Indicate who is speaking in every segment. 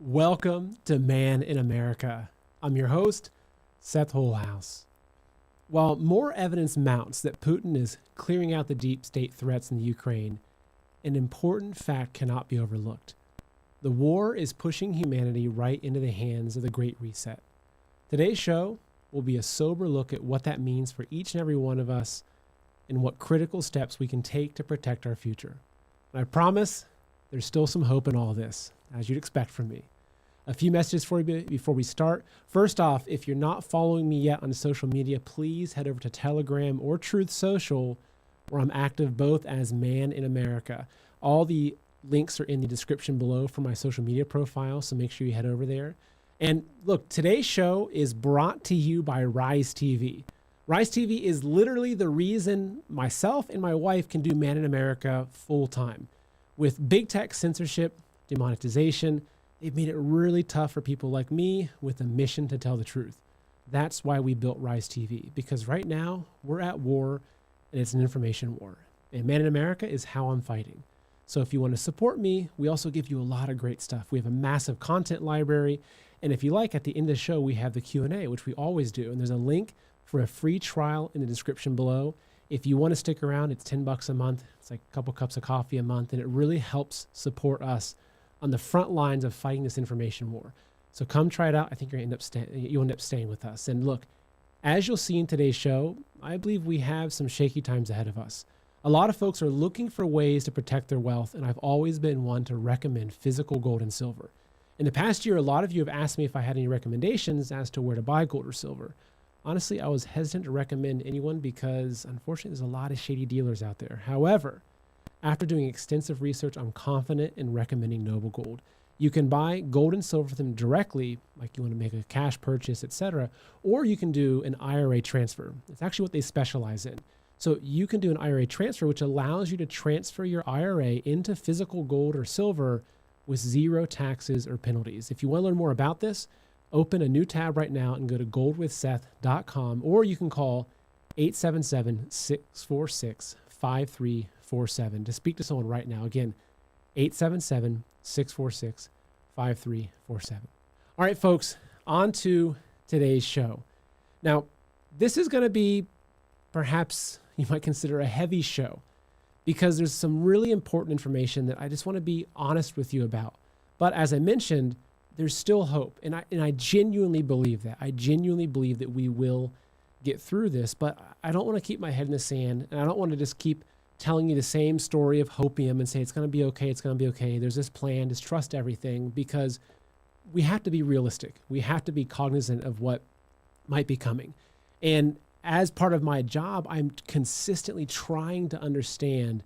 Speaker 1: Welcome to Man in America. I'm your host, Seth Holhouse. While more evidence mounts that Putin is clearing out the deep state threats in the Ukraine, an important fact cannot be overlooked. The war is pushing humanity right into the hands of the Great Reset. Today's show will be a sober look at what that means for each and every one of us and what critical steps we can take to protect our future. And I promise there's still some hope in all this, as you'd expect from me. A few messages for you before we start. First off, if you're not following me yet on social media, please head over to Telegram or Truth Social, where I'm active both as Man in America. All the links are in the description below for my social media profile, so make sure you head over there. And look, today's show is brought to you by Rise TV. Rise TV is literally the reason myself and my wife can do Man in America full time. With big tech censorship, demonetization, they've made it really tough for people like me with a mission to tell the truth. That's why we built Rise TV, because right now we're at war and it's an information war. And Man in America is how I'm fighting. So if you want to support me, we also give you a lot of great stuff. We have a massive content library. And if you like, at the end of the show, we have the Q&A, which we always do. And there's a link for a free trial in the description below. If you want to stick around, it's $10 a month. It's like a couple cups of coffee a month, and it really helps support us on the front lines of fighting this information war. So come try it out. I think you'll end up staying with us. And look, as you'll see in today's show, I believe we have some shaky times ahead of us. A lot of folks are looking for ways to protect their wealth, and I've always been one to recommend physical gold and silver. In the past year, a lot of you have asked me if I had any recommendations as to where to buy gold or silver. Honestly, I was hesitant to recommend anyone because, unfortunately, there's a lot of shady dealers out there. However, after doing extensive research, I'm confident in recommending Noble Gold. You can buy gold and silver from them directly, like you want to make a cash purchase, etc., or you can do an IRA transfer. It's actually what they specialize in. So you can do an IRA transfer, which allows you to transfer your IRA into physical gold or silver with zero taxes or penalties. If you want to learn more about this, open a new tab right now and go to goldwithseth.com, or you can call 877-646-5347 to speak to someone right now. Again, 877-646-5347. All right, folks, on to today's show. Now, this is going to be perhaps you might consider a heavy show because there's some really important information that I just want to be honest with you about. But as I mentioned, there's still hope. And I genuinely believe that. I genuinely believe that we will get through this, but I don't want to keep my head in the sand, and I don't want to just keep telling you the same story of hopium and say it's going to be okay, it's going to be okay, there's this plan, just trust everything, because we have to be realistic. We have to be cognizant of what might be coming. And as part of my job, I'm consistently trying to understand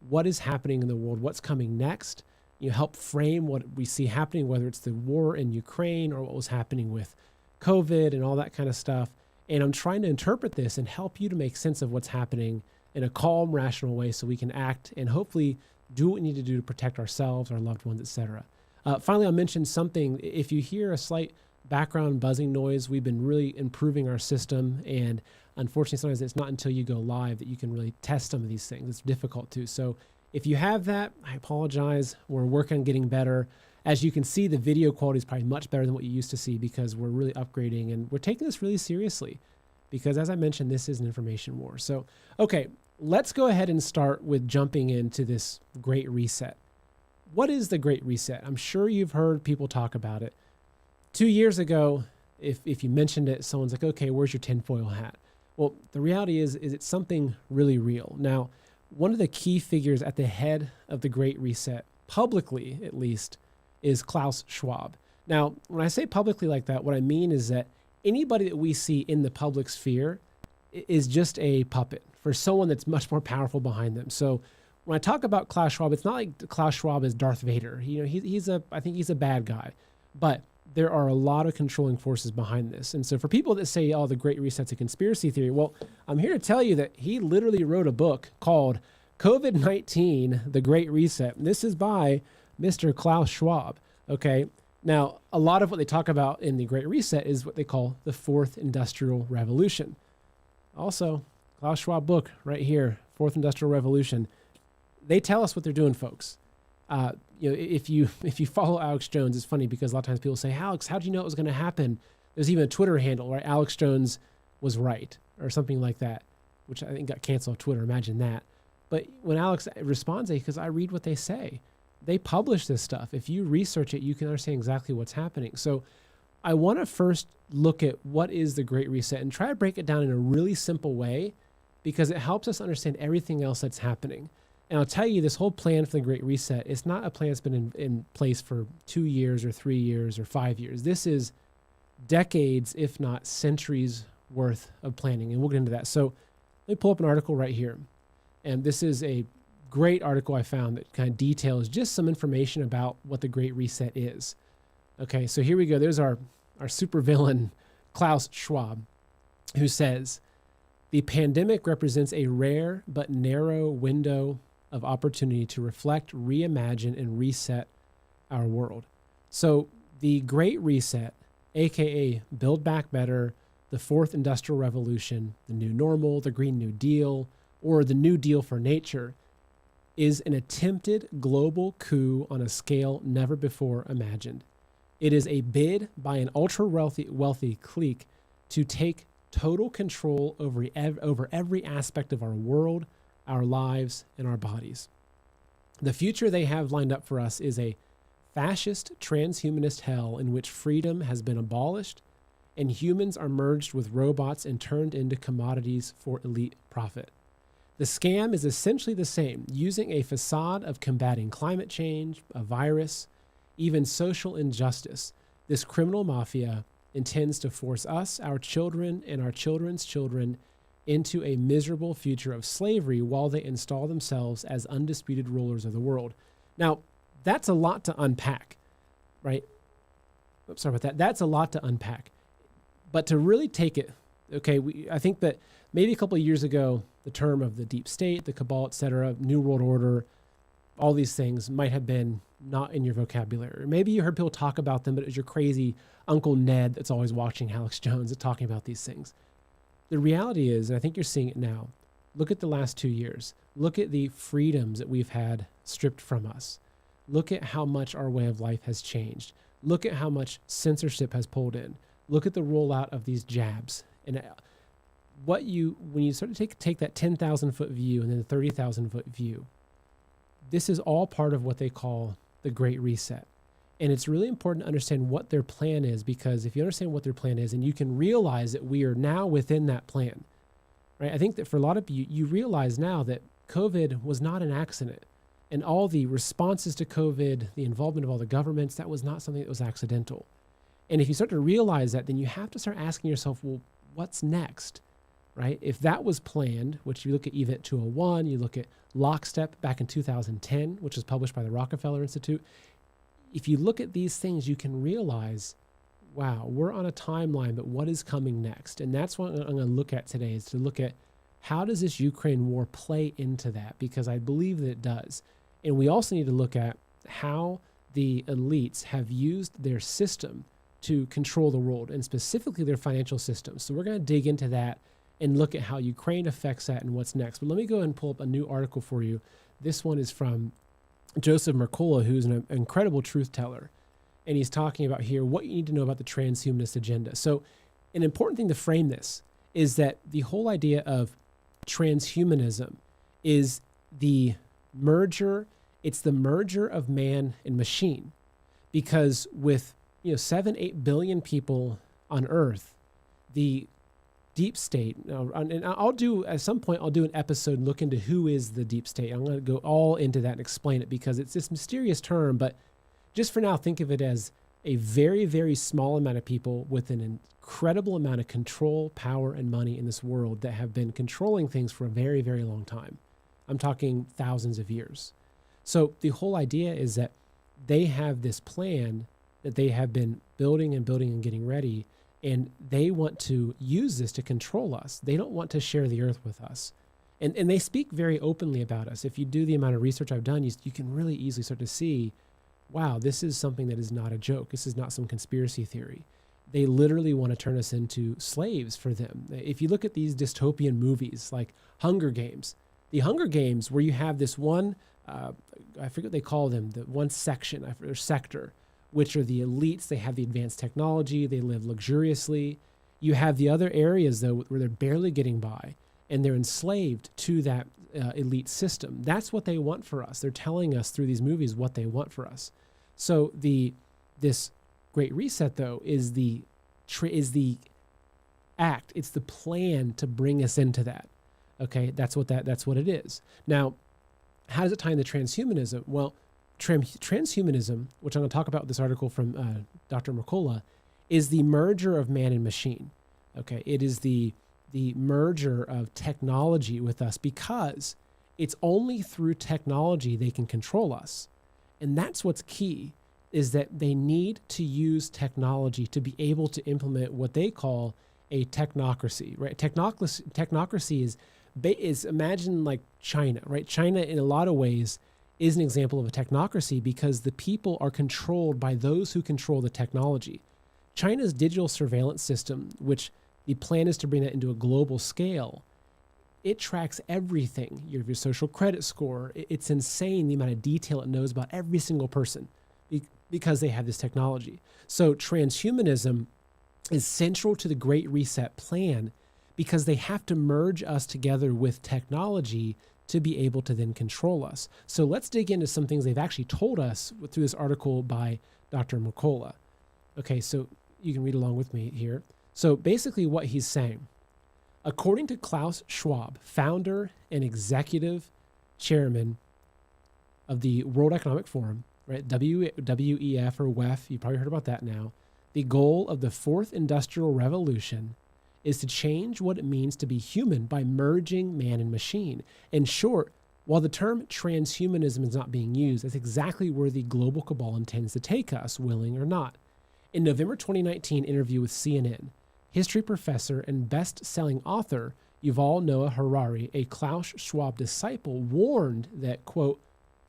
Speaker 1: what is happening in the world, what's coming next, help frame what we see happening, whether it's the war in Ukraine or what was happening with COVID and all that kind of stuff. And I'm trying to interpret this and help you to make sense of what's happening in a calm, rational way so we can act and hopefully do what we need to do to protect ourselves, our loved ones, etc. Finally, I'll mention something. If you hear a slight background buzzing noise, we've been really improving our system. And unfortunately, sometimes it's not until you go live that you can really test some of these things. It's difficult too. So if you have that, I apologize. We're working on getting better. As you can see, the video quality is probably much better than what you used to see because we're really upgrading and we're taking this really seriously because, as I mentioned, this is an information war. So, okay, let's go ahead and start with jumping into this Great Reset. What is the Great Reset? I'm sure you've heard people talk about it. 2 years ago, if you mentioned it, someone's like, okay, where's your tinfoil hat? Well, the reality is it's something really real. Now, one of the key figures at the head of the Great Reset, publicly at least, is Klaus Schwab. Now, when I say publicly like that, what I mean is that anybody that we see in the public sphere is just a puppet for someone that's much more powerful behind them. So when I talk about Klaus Schwab, it's not like Klaus Schwab is Darth Vader. I think he's a bad guy, but there are a lot of controlling forces behind this. And so for people that say, oh, the Great Reset's a conspiracy theory, well, I'm here to tell you that he literally wrote a book called COVID-19, The Great Reset. And this is by Mr. Klaus Schwab. Okay. Now, a lot of what they talk about in the Great Reset is what they call the Fourth Industrial Revolution. Also, Klaus Schwab book right here, Fourth Industrial Revolution. They tell us what they're doing, folks. if you follow Alex Jones, it's funny because a lot of times people say, Alex, how did you know it was going to happen? There's even a Twitter handle, right? Alex Jones was right, or something like that, which I think got canceled off Twitter. Imagine that. But when Alex responds, because I read what they say, they publish this stuff. If you research it, you can understand exactly what's happening. So I want to first look at what is the Great Reset and try to break it down in a really simple way, because it helps us understand everything else that's happening. And I'll tell you, this whole plan for the Great Reset, it's not a plan that's been in place for 2 years or 3 years or 5 years. This is decades, if not centuries worth of planning. And we'll get into that. So let me pull up an article right here. And this is a great article I found that kind of details just some information about what the Great Reset is. Okay, so here we go. There's our supervillain, Klaus Schwab, who says, the pandemic represents a rare but narrow window of opportunity to reflect, reimagine, and reset our world. So the Great Reset, aka Build Back Better, the Fourth Industrial Revolution, the New Normal, the Green New Deal, or the New Deal for Nature, is an attempted global coup on a scale never before imagined. It is a bid by an ultra-wealthy clique to take total control over every aspect of our world, our lives, and our bodies. The future they have lined up for us is a fascist, transhumanist hell in which freedom has been abolished and humans are merged with robots and turned into commodities for elite profit. The scam is essentially the same, using a facade of combating climate change, a virus, even social injustice. This criminal mafia intends to force us, our children, and our children's children into a miserable future of slavery while they install themselves as undisputed rulers of the world. Now, that's a lot to unpack, right? Oops, sorry about that. That's a lot to unpack. But to really take it, okay, I think that maybe a couple of years ago, the term of the deep state, the cabal, et cetera, New World Order, all these things might have been not in your vocabulary. Maybe you heard people talk about them, but it was your crazy Uncle Ned that's always watching Alex Jones and talking about these things. The reality is, and I think you're seeing it now, look at the last 2 years. Look at the freedoms that we've had stripped from us. Look at how much our way of life has changed. Look at how much censorship has pulled in. Look at the rollout of these jabs. And when you sort of take that 10,000 foot view and then the 30,000 foot view, this is all part of what they call the Great Reset. And it's really important to understand what their plan is, because if you understand what their plan is and you can realize that we are now within that plan, right? I think that for a lot of you realize now that COVID was not an accident, and all the responses to COVID, the involvement of all the governments, that was not something that was accidental. And if you start to realize that, then you have to start asking yourself, well, what's next, right? If that was planned, which you look at Event 201, you look at Lockstep back in 2010, which was published by the Rockefeller Institute. If you look at these things, you can realize, wow, we're on a timeline, but what is coming next? And that's what I'm going to look at today, is to look at how does this Ukraine war play into that? Because I believe that it does. And we also need to look at how the elites have used their system to control the world, and specifically their financial system. So we're going to dig into that and look at how Ukraine affects that and what's next. But let me go ahead and pull up a new article for you. This one is from Joseph Mercola, who's an incredible truth teller. And he's talking about here what you need to know about the transhumanist agenda. So an important thing to frame this is that the whole idea of transhumanism is the merger. It's the merger of man and machine, because with 7-8 billion people on Earth, the deep state, and I'll do at some point, I'll do an episode look into who is the deep state. I'm going to go all into that and explain it, because it's this mysterious term, but just for now, think of it as a very, very small amount of people with an incredible amount of control, power, and money in this world that have been controlling things for a very, very long time. I'm talking thousands of years. So the whole idea is that they have this plan that they have been building and getting ready, and they want to use this to control us. They don't want to share the earth with us. And they speak very openly about us. If you do the amount of research I've done, you can really easily start to see, wow, this is something that is not a joke. This is not some conspiracy theory. They literally want to turn us into slaves for them. If you look at these dystopian movies like Hunger Games, the Hunger Games, where you have this one I forget what they call them, the one section or sector, which are the elites. They have the advanced technology. They live luxuriously. You have the other areas, though, where they're barely getting by, and they're enslaved to that elite system. That's what they want for us. They're telling us through these movies what they want for us. So this Great Reset, though, is the act. It's the plan to bring us into that. Okay, that's what it is. Now, how does it tie into transhumanism? Well, transhumanism, which I'm going to talk about with this article from Dr. Mercola, is the merger of man and machine. Okay, it is the merger of technology with us, because it's only through technology they can control us. And that's what's key, is that they need to use technology to be able to implement what they call a technocracy, right? Technocracy is imagine like China, right? China in a lot of ways is an example of a technocracy because the people are controlled by those who control the technology. China's digital surveillance system, which the plan is to bring that into a global scale, it tracks everything. Your social credit score. It's insane the amount of detail it knows about every single person because they have this technology. So transhumanism is central to the Great Reset plan because they have to merge us together with technology to be able to then control us. So let's dig into some things they've actually told us through this article by Dr. Mercola. Okay, so you can read along with me here. So basically what he's saying, according to Klaus Schwab, founder and executive chairman of the World Economic Forum, right? WEF or WEF, you probably heard about that now. The goal of the fourth industrial revolution is to change what it means to be human by merging man and machine. In short, while the term transhumanism is not being used, that's exactly where the global cabal intends to take us, willing or not. In November 2019 interview with CNN, history professor and best-selling author Yuval Noah Harari, a Klaus Schwab disciple, warned that, quote,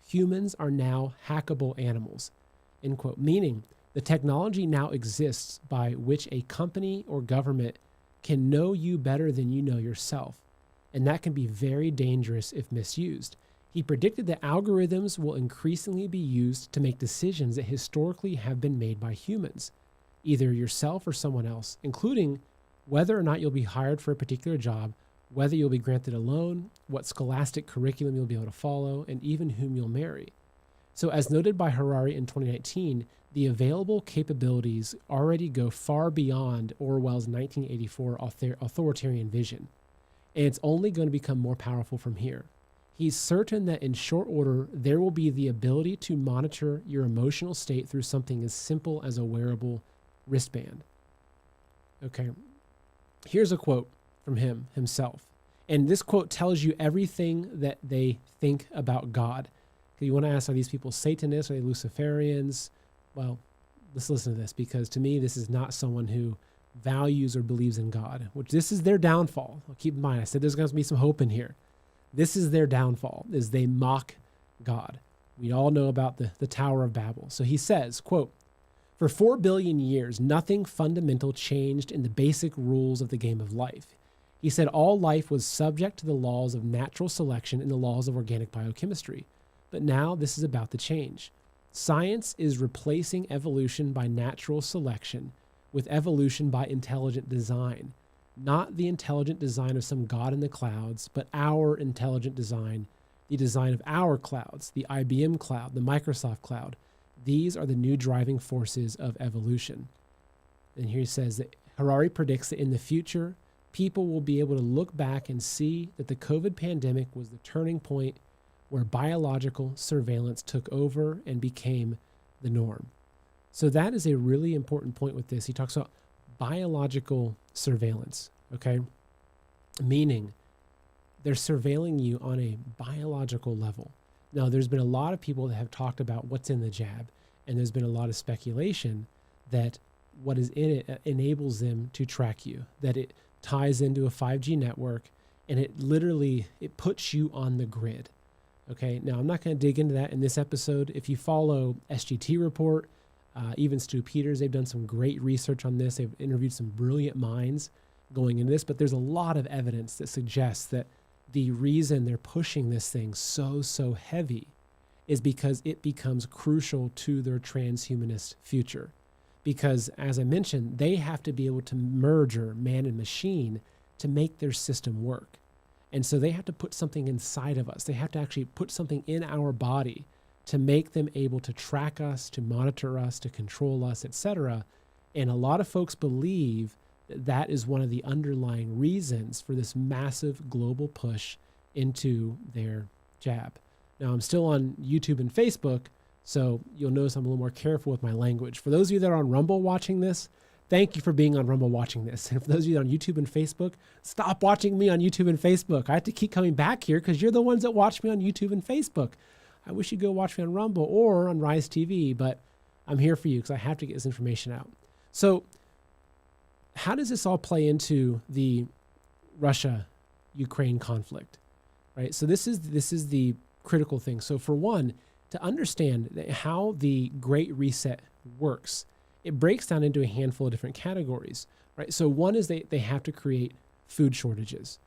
Speaker 1: humans are now hackable animals, end quote, meaning the technology now exists by which a company or government can know you better than you know yourself, and that can be very dangerous if misused. He predicted that algorithms will increasingly be used to make decisions that historically have been made by humans, either yourself or someone else, including whether or not you'll be hired for a particular job, whether you'll be granted a loan, what scholastic curriculum you'll be able to follow, and even whom you'll marry. So as noted by Harari in 2019, the available capabilities already go far beyond Orwell's 1984 authoritarian vision, and it's only going to become more powerful from here. He's certain that in short order, there will be the ability to monitor your emotional state through something as simple as a wearable wristband. Okay, here's a quote from himself. And this quote tells you everything that they think about God. You want to ask, are these people Satanists? Are they Luciferians? Well, let's listen to this, because to me, this is not someone who values or believes in God, which this is their downfall. Keep in mind, I said there's going to be some hope in here. This is their downfall, is they mock God. We all know about the Tower of Babel. So he says, quote, for 4 billion years, nothing fundamental changed in the basic rules of the game of life. He said all life was subject to the laws of natural selection and the laws of organic biochemistry. But now this is about to change. Science is replacing evolution by natural selection with evolution by intelligent design. Not the intelligent design of some god in the clouds, but our intelligent design, the design of our clouds, the IBM cloud, the Microsoft cloud. These are the new driving forces of evolution. And here he says that Harari predicts that in the future, people will be able to look back and see that the COVID pandemic was the turning point where biological surveillance took over and became the norm. So that is a really important point with this. He talks about biological surveillance, okay? Meaning they're surveilling you on a biological level. Now, there's been a lot of people that have talked about what's in the jab, and there's been a lot of speculation that what is in it enables them to track you, that it ties into a 5G network, and it puts you on the grid. Okay, now I'm not going to dig into that in this episode. If you follow SGT Report, even Stu Peters, they've done some great research on this. They've interviewed some brilliant minds going into this, but there's a lot of evidence that suggests that the reason they're pushing this thing so heavy is because it becomes crucial to their transhumanist future. Because, as I mentioned, they have to be able to merge man and machine to make their system work. And so they have to put something inside of us. They have to actually put something in our body to make them able to track us, to monitor us, to control us, etc. And a lot of folks believe that that is one of the underlying reasons for this massive global push into their jab. Now, I'm still on YouTube and Facebook, so you'll notice I'm a little more careful with my language. For those of you that are on Rumble watching this, thank you for being on Rumble watching this. And for those of you that are on YouTube and Facebook, stop watching me on YouTube and Facebook. I have to keep coming back here because you're the ones that watch me on YouTube and Facebook. I wish you'd go watch me on Rumble or on Rise TV, but I'm here for you because I have to get this information out. So how does this all play into the Russia-Ukraine conflict, right? So this is the critical thing. So for one, to understand how the Great Reset works, it breaks down into a handful of different categories, right? So one is they have to create food shortages,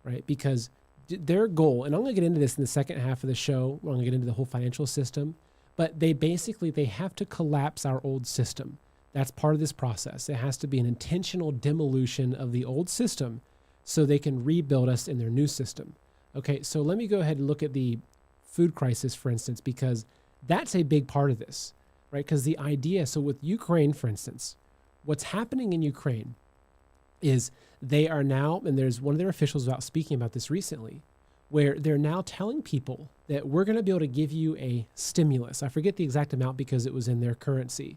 Speaker 1: right? Because their goal, and I'm going to get into this in the second half of the show, we're going to get into the whole financial system, but they have to collapse our old system. That's part of this process. It has to be an intentional demolition of the old system so they can rebuild us in their new system. Okay, so let me go ahead and look at the food crisis, for instance, because that's a big part of this, right? Because the idea, so with Ukraine, for instance, what's happening in Ukraine is they are now, and there's one of their officials out speaking about this recently, where they're now telling people that we're going to be able to give you a stimulus. I forget the exact amount because it was in their currency.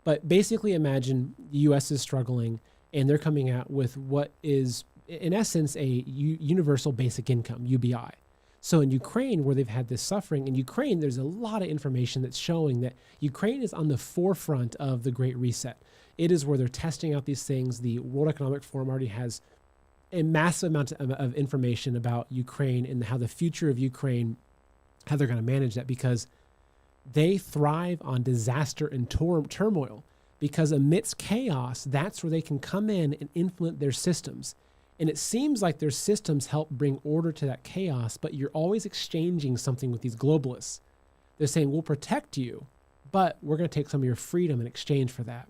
Speaker 1: But basically imagine the U.S. is struggling and they're coming out with what is, in essence, a universal basic income, UBI. So in Ukraine, where they've had this suffering, in Ukraine, there's a lot of information that's showing that Ukraine is on the forefront of the Great Reset. It is where they're testing out these things. The World Economic Forum already has a massive amount of information about Ukraine and how the future of Ukraine, how they're going to manage that, because they thrive on disaster and turmoil. Because amidst chaos, that's where they can come in and influence their systems. And it seems like their systems help bring order to that chaos, but you're always exchanging something with these globalists. They're saying, we'll protect you, but we're going to take some of your freedom in exchange for that.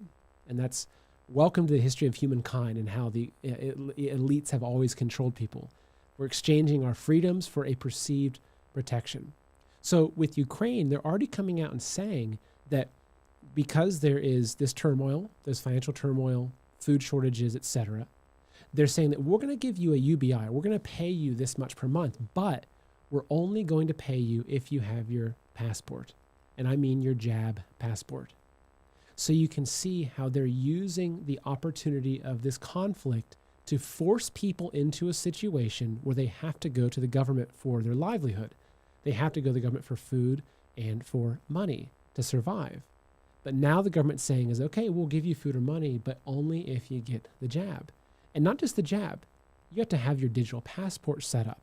Speaker 1: And that's welcome to the history of humankind and how the elites have always controlled people. We're exchanging our freedoms for a perceived protection. So with Ukraine, they're already coming out and saying that because there is this turmoil, there's financial turmoil, food shortages, etc., they're saying that we're going to give you a UBI. We're going to pay you this much per month, but we're only going to pay you if you have your passport. And I mean your jab passport. So you can see how they're using the opportunity of this conflict to force people into a situation where they have to go to the government for their livelihood. They have to go to the government for food and for money to survive. But now the government's saying is, okay, we'll give you food or money, but only if you get the jab. And not just the jab, you have to have your digital passport set up.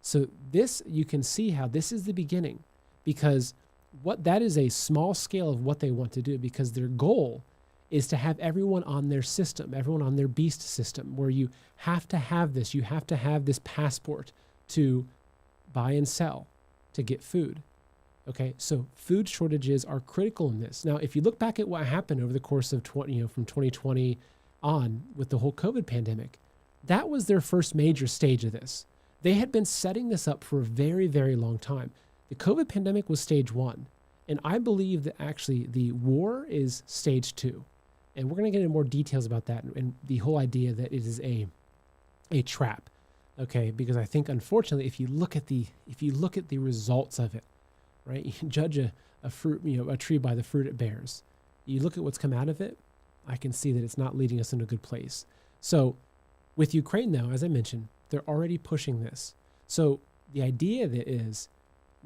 Speaker 1: So this, you can see how this is the beginning, because what that is a small scale of what they want to do, because their goal is to have everyone on their system, everyone on their beast system, where you have to have this, you have to have this passport to buy and sell, to get food. Okay, so food shortages are critical in this. Now, if you look back at what happened over the course of from 2020 on with the whole COVID pandemic, that was their first major stage of this. They had been setting this up for a very, very long time. The COVID pandemic was stage 1, and I believe that actually the war is stage 2. And we're going to get into more details about that and the whole idea that it is a trap. Okay, because I think unfortunately, if you look at the results of it, right, you can judge a fruit, a tree by the fruit it bears. You look at what's come out of it, I can see that it's not leading us in a good place. So with Ukraine now, as I mentioned, they're already pushing this. So the idea that is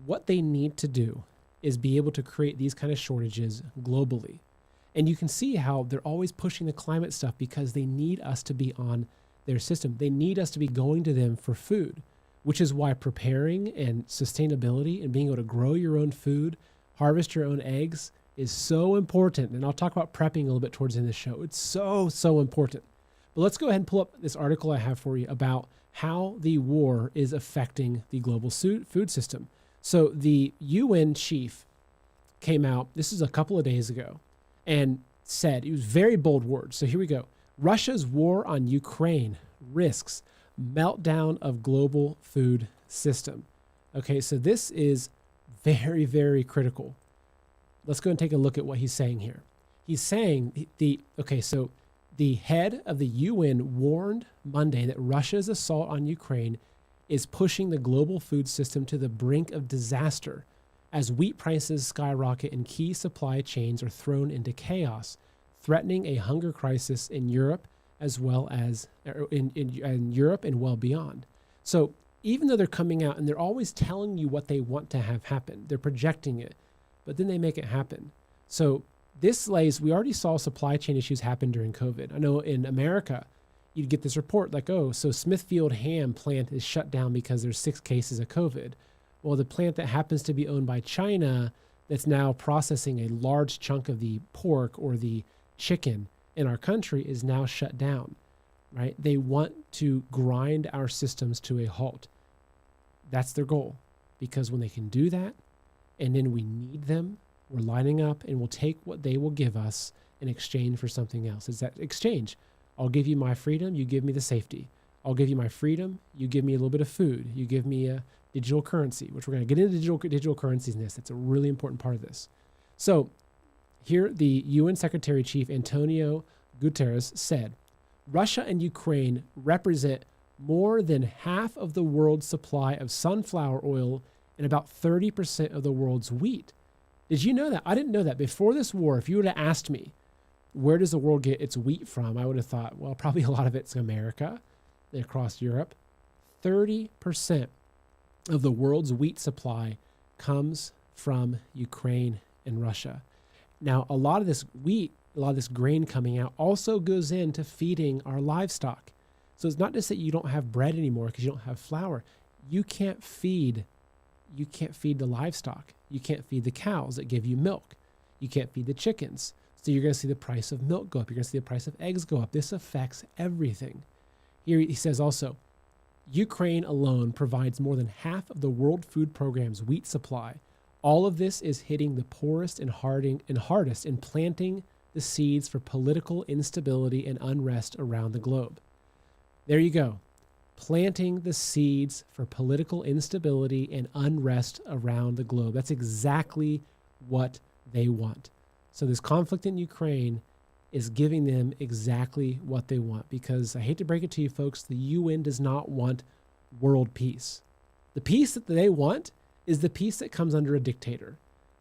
Speaker 1: what they need to do is be able to create these kind of shortages globally. And you can see how they're always pushing the climate stuff because they need us to be on their system. They need us to be going to them for food, which is why preparing and sustainability and being able to grow your own food, harvest your own eggs is so important. And I'll talk about prepping a little bit towards the end of the show. It's so, so important. But let's go ahead and pull up this article I have for you about how the war is affecting the global food system. So the UN chief came out, this is a couple of days ago, and said, it was very bold words. So here we go. Russia's war on Ukraine risks meltdown of global food system. Okay, so this is very, very critical. Let's go and take a look at what he's saying here. He's saying so the head of the UN warned Monday that Russia's assault on Ukraine is pushing the global food system to the brink of disaster as wheat prices skyrocket and key supply chains are thrown into chaos, threatening a hunger crisis in Europe as well as in Europe and well beyond. So even though they're coming out and they're always telling you what they want to have happen, they're projecting it, but then they make it happen. So this we already saw supply chain issues happen during COVID. I know in America, you'd get this report like, oh, so Smithfield ham plant is shut down because there's 6 cases of COVID. Well, the plant that happens to be owned by China that's now processing a large chunk of the pork or the chicken in our country is now shut down, right? They want to grind our systems to a halt. That's their goal, because when they can do that and then we need them, we're lining up and we'll take what they will give us in exchange for something else. It's that exchange. I'll give you my freedom, you give me the safety. I'll give you my freedom, you give me a little bit of food, you give me a digital currency, which we're going to get into digital currencies in this. That's a really important part of this. So here, the UN Secretary Chief Antonio Guterres said, Russia and Ukraine represent more than half of the world's supply of sunflower oil and about 30% of the world's wheat. Did you know that? I didn't know that. Before this war, if you would have asked me, where does the world get its wheat from? I would have thought, well, probably a lot of it's America and across Europe. 30% of the world's wheat supply comes from Ukraine and Russia. Now, a lot of this wheat, a lot of this grain coming out also goes into feeding our livestock. So it's not just that you don't have bread anymore because you don't have flour. You can't feed the livestock. You can't feed the cows that give you milk. You can't feed the chickens. So you're going to see the price of milk go up. You're going to see the price of eggs go up. This affects everything. Here he says also, Ukraine alone provides more than half of the World Food Programme's wheat supply. All of this is hitting the poorest and hardest in planting the seeds for political instability and unrest around the globe. There you go. Planting the seeds for political instability and unrest around the globe. That's exactly what they want. So this conflict in Ukraine is giving them exactly what they want, because I hate to break it to you folks, the UN does not want world peace. The peace that they want is the peace that comes under a dictator.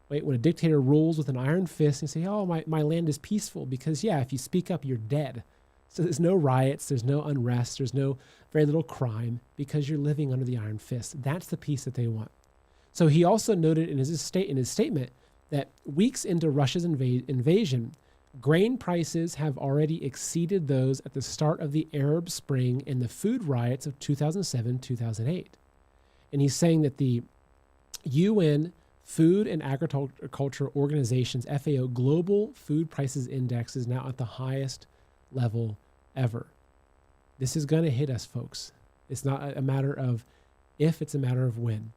Speaker 1: Right? When a dictator rules with an iron fist and say, oh, my land is peaceful, because yeah, if you speak up, you're dead. So there's no riots, there's no unrest, there's no very little crime, because you're living under the iron fist. That's the peace that they want. So he also noted in his statement that weeks into Russia's invasion, grain prices have already exceeded those at the start of the Arab Spring and the food riots of 2007-2008. And he's saying that the UN Food and Agriculture Organization's FAO Global Food Prices Index is now at the highest level ever. This is going to hit us, folks. It's not a matter of if, it's a matter of when.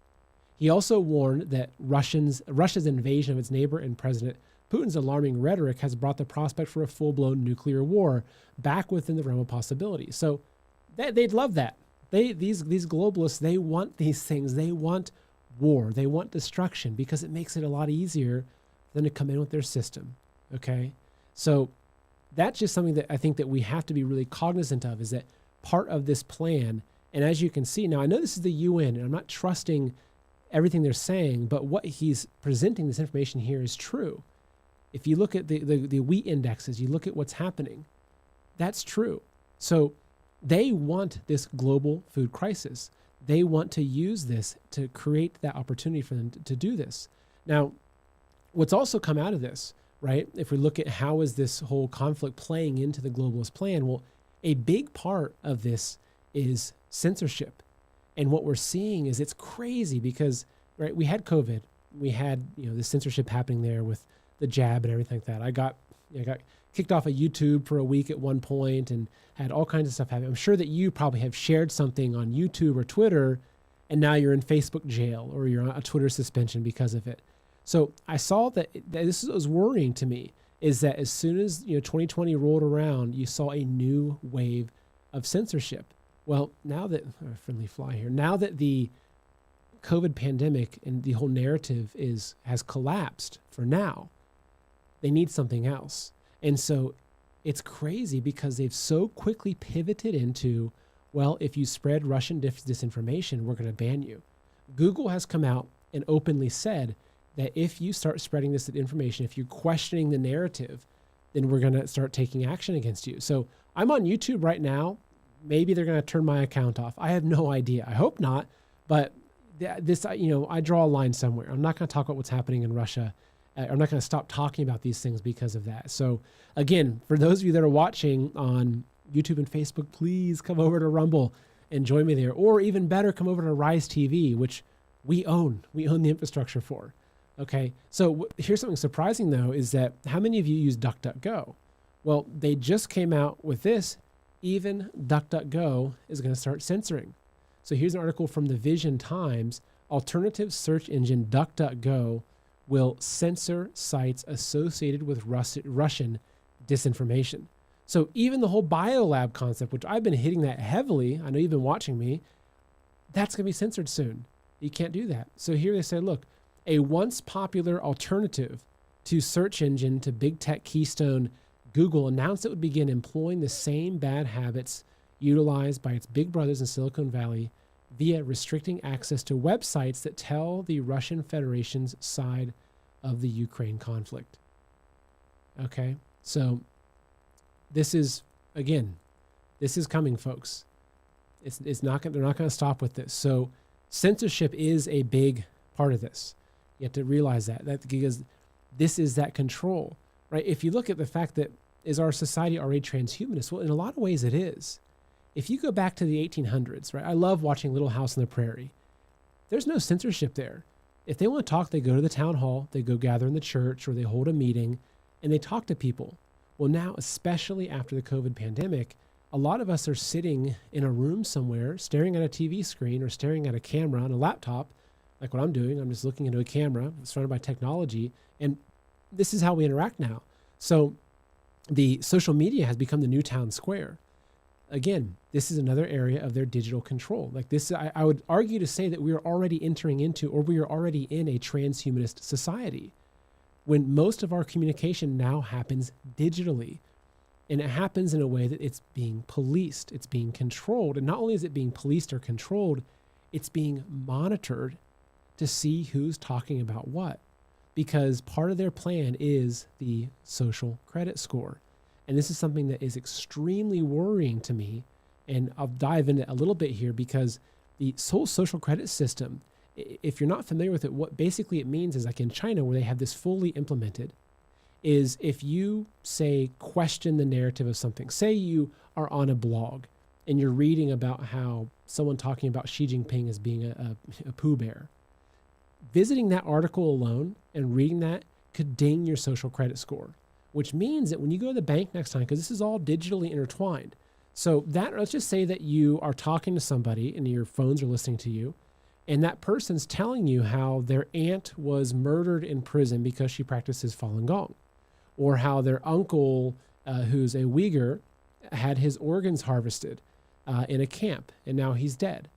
Speaker 1: He also warned that Russia's invasion of its neighbor and President Putin's alarming rhetoric has brought the prospect for a full-blown nuclear war back within the realm of possibility. So they'd love that. These globalists, they want these things. They want war. They want destruction, because it makes it a lot easier for them to come in with their system. Okay? So that's just something that I think that we have to be really cognizant of, is that part of this plan. And as you can see, now I know this is the UN, and I'm not trusting everything they're saying, but what he's presenting, this information here, is true. If you look at the wheat indexes, you look at what's happening, that's true. So they want this global food crisis. They want to use this to create that opportunity for them to do this. Now, what's also come out of this, right? If we look at how is this whole conflict playing into the globalist plan, well, a big part of this is censorship. And what we're seeing is, it's crazy because, right, we had COVID. We had, the censorship happening there with the jab and everything like that. I got kicked off of YouTube for a week at one point and had all kinds of stuff happen. I'm sure that you probably have shared something on YouTube or Twitter, and now you're in Facebook jail or you're on a Twitter suspension because of it. So I saw that this was worrying to me, is that as soon as 2020 rolled around, you saw a new wave of censorship. Well, now that friendly fly here, now that the COVID pandemic and the whole narrative has collapsed for now, they need something else. And so it's crazy because they've so quickly pivoted into, well, if you spread Russian disinformation, we're going to ban you. Google has come out and openly said that if you start spreading this information, if you're questioning the narrative, then we're going to start taking action against you. So I'm on YouTube right now. Maybe they're going to turn my account off. I have no idea. I hope not. But this, I draw a line somewhere. I'm not going to talk about what's happening in Russia. I'm not going to stop talking about these things because of that. So again, for those of you that are watching on YouTube and Facebook, please come over to Rumble and join me there. Or even better, come over to Rise TV, which we own. We own the infrastructure for. Okay. So here's something surprising though, is that how many of you use DuckDuckGo? Well, they just came out with this. Even DuckDuckGo is going to start censoring. So here's an article from the Vision Times. Alternative search engine DuckDuckGo will censor sites associated with Russian disinformation. So even the whole biolab concept, which I've been hitting that heavily, I know you've been watching me, that's going to be censored soon. You can't do that. So here they say, look, a once popular alternative to search engine to big tech keystone Google announced it would begin employing the same bad habits utilized by its big brothers in Silicon Valley via restricting access to websites that tell the Russian Federation's side of the Ukraine conflict. Okay, so this is, again, this is coming, folks. It's not they're not going to stop with this. So censorship is a big part of this. You have to realize that because this is that control, right? If you look at the fact that is our society already transhumanist? Well, in a lot of ways it is. If you go back to the 1800s, right? I love watching Little House on the Prairie. There's no censorship there. If they want to talk, they go to the town hall, they go gather in the church, or they hold a meeting, and they talk to people. Well, now, especially after the COVID pandemic, a lot of us are sitting in a room somewhere, staring at a TV screen or staring at a camera on a laptop, like what I'm doing. I'm just looking into a camera surrounded by technology, and this is how we interact now. So the social media has become the new town square. Again, this is another area of their digital control. Like this, I would argue to say that we are already entering into, or we are already in a transhumanist society when most of our communication now happens digitally. And it happens in a way that it's being policed, it's being controlled. And not only is it being policed or controlled, it's being monitored to see who's talking about what. Because part of their plan is the social credit score. And this is something that is extremely worrying to me. And I'll dive into it a little bit here because the whole social credit system, if you're not familiar with it, what basically it means is like in China where they have this fully implemented, is if you say question the narrative of something, say you are on a blog and you're reading about how someone talking about Xi Jinping as being a Pooh Bear, visiting that article alone and reading that could ding your social credit score, which means that when you go to the bank next time, because this is all digitally intertwined. So that, let's just say that you are talking to somebody and your phones are listening to you, and that person's telling you how their aunt was murdered in prison because she practices Falun Gong, or how their uncle, who's a Uyghur, had his organs harvested in a camp, and now he's dead.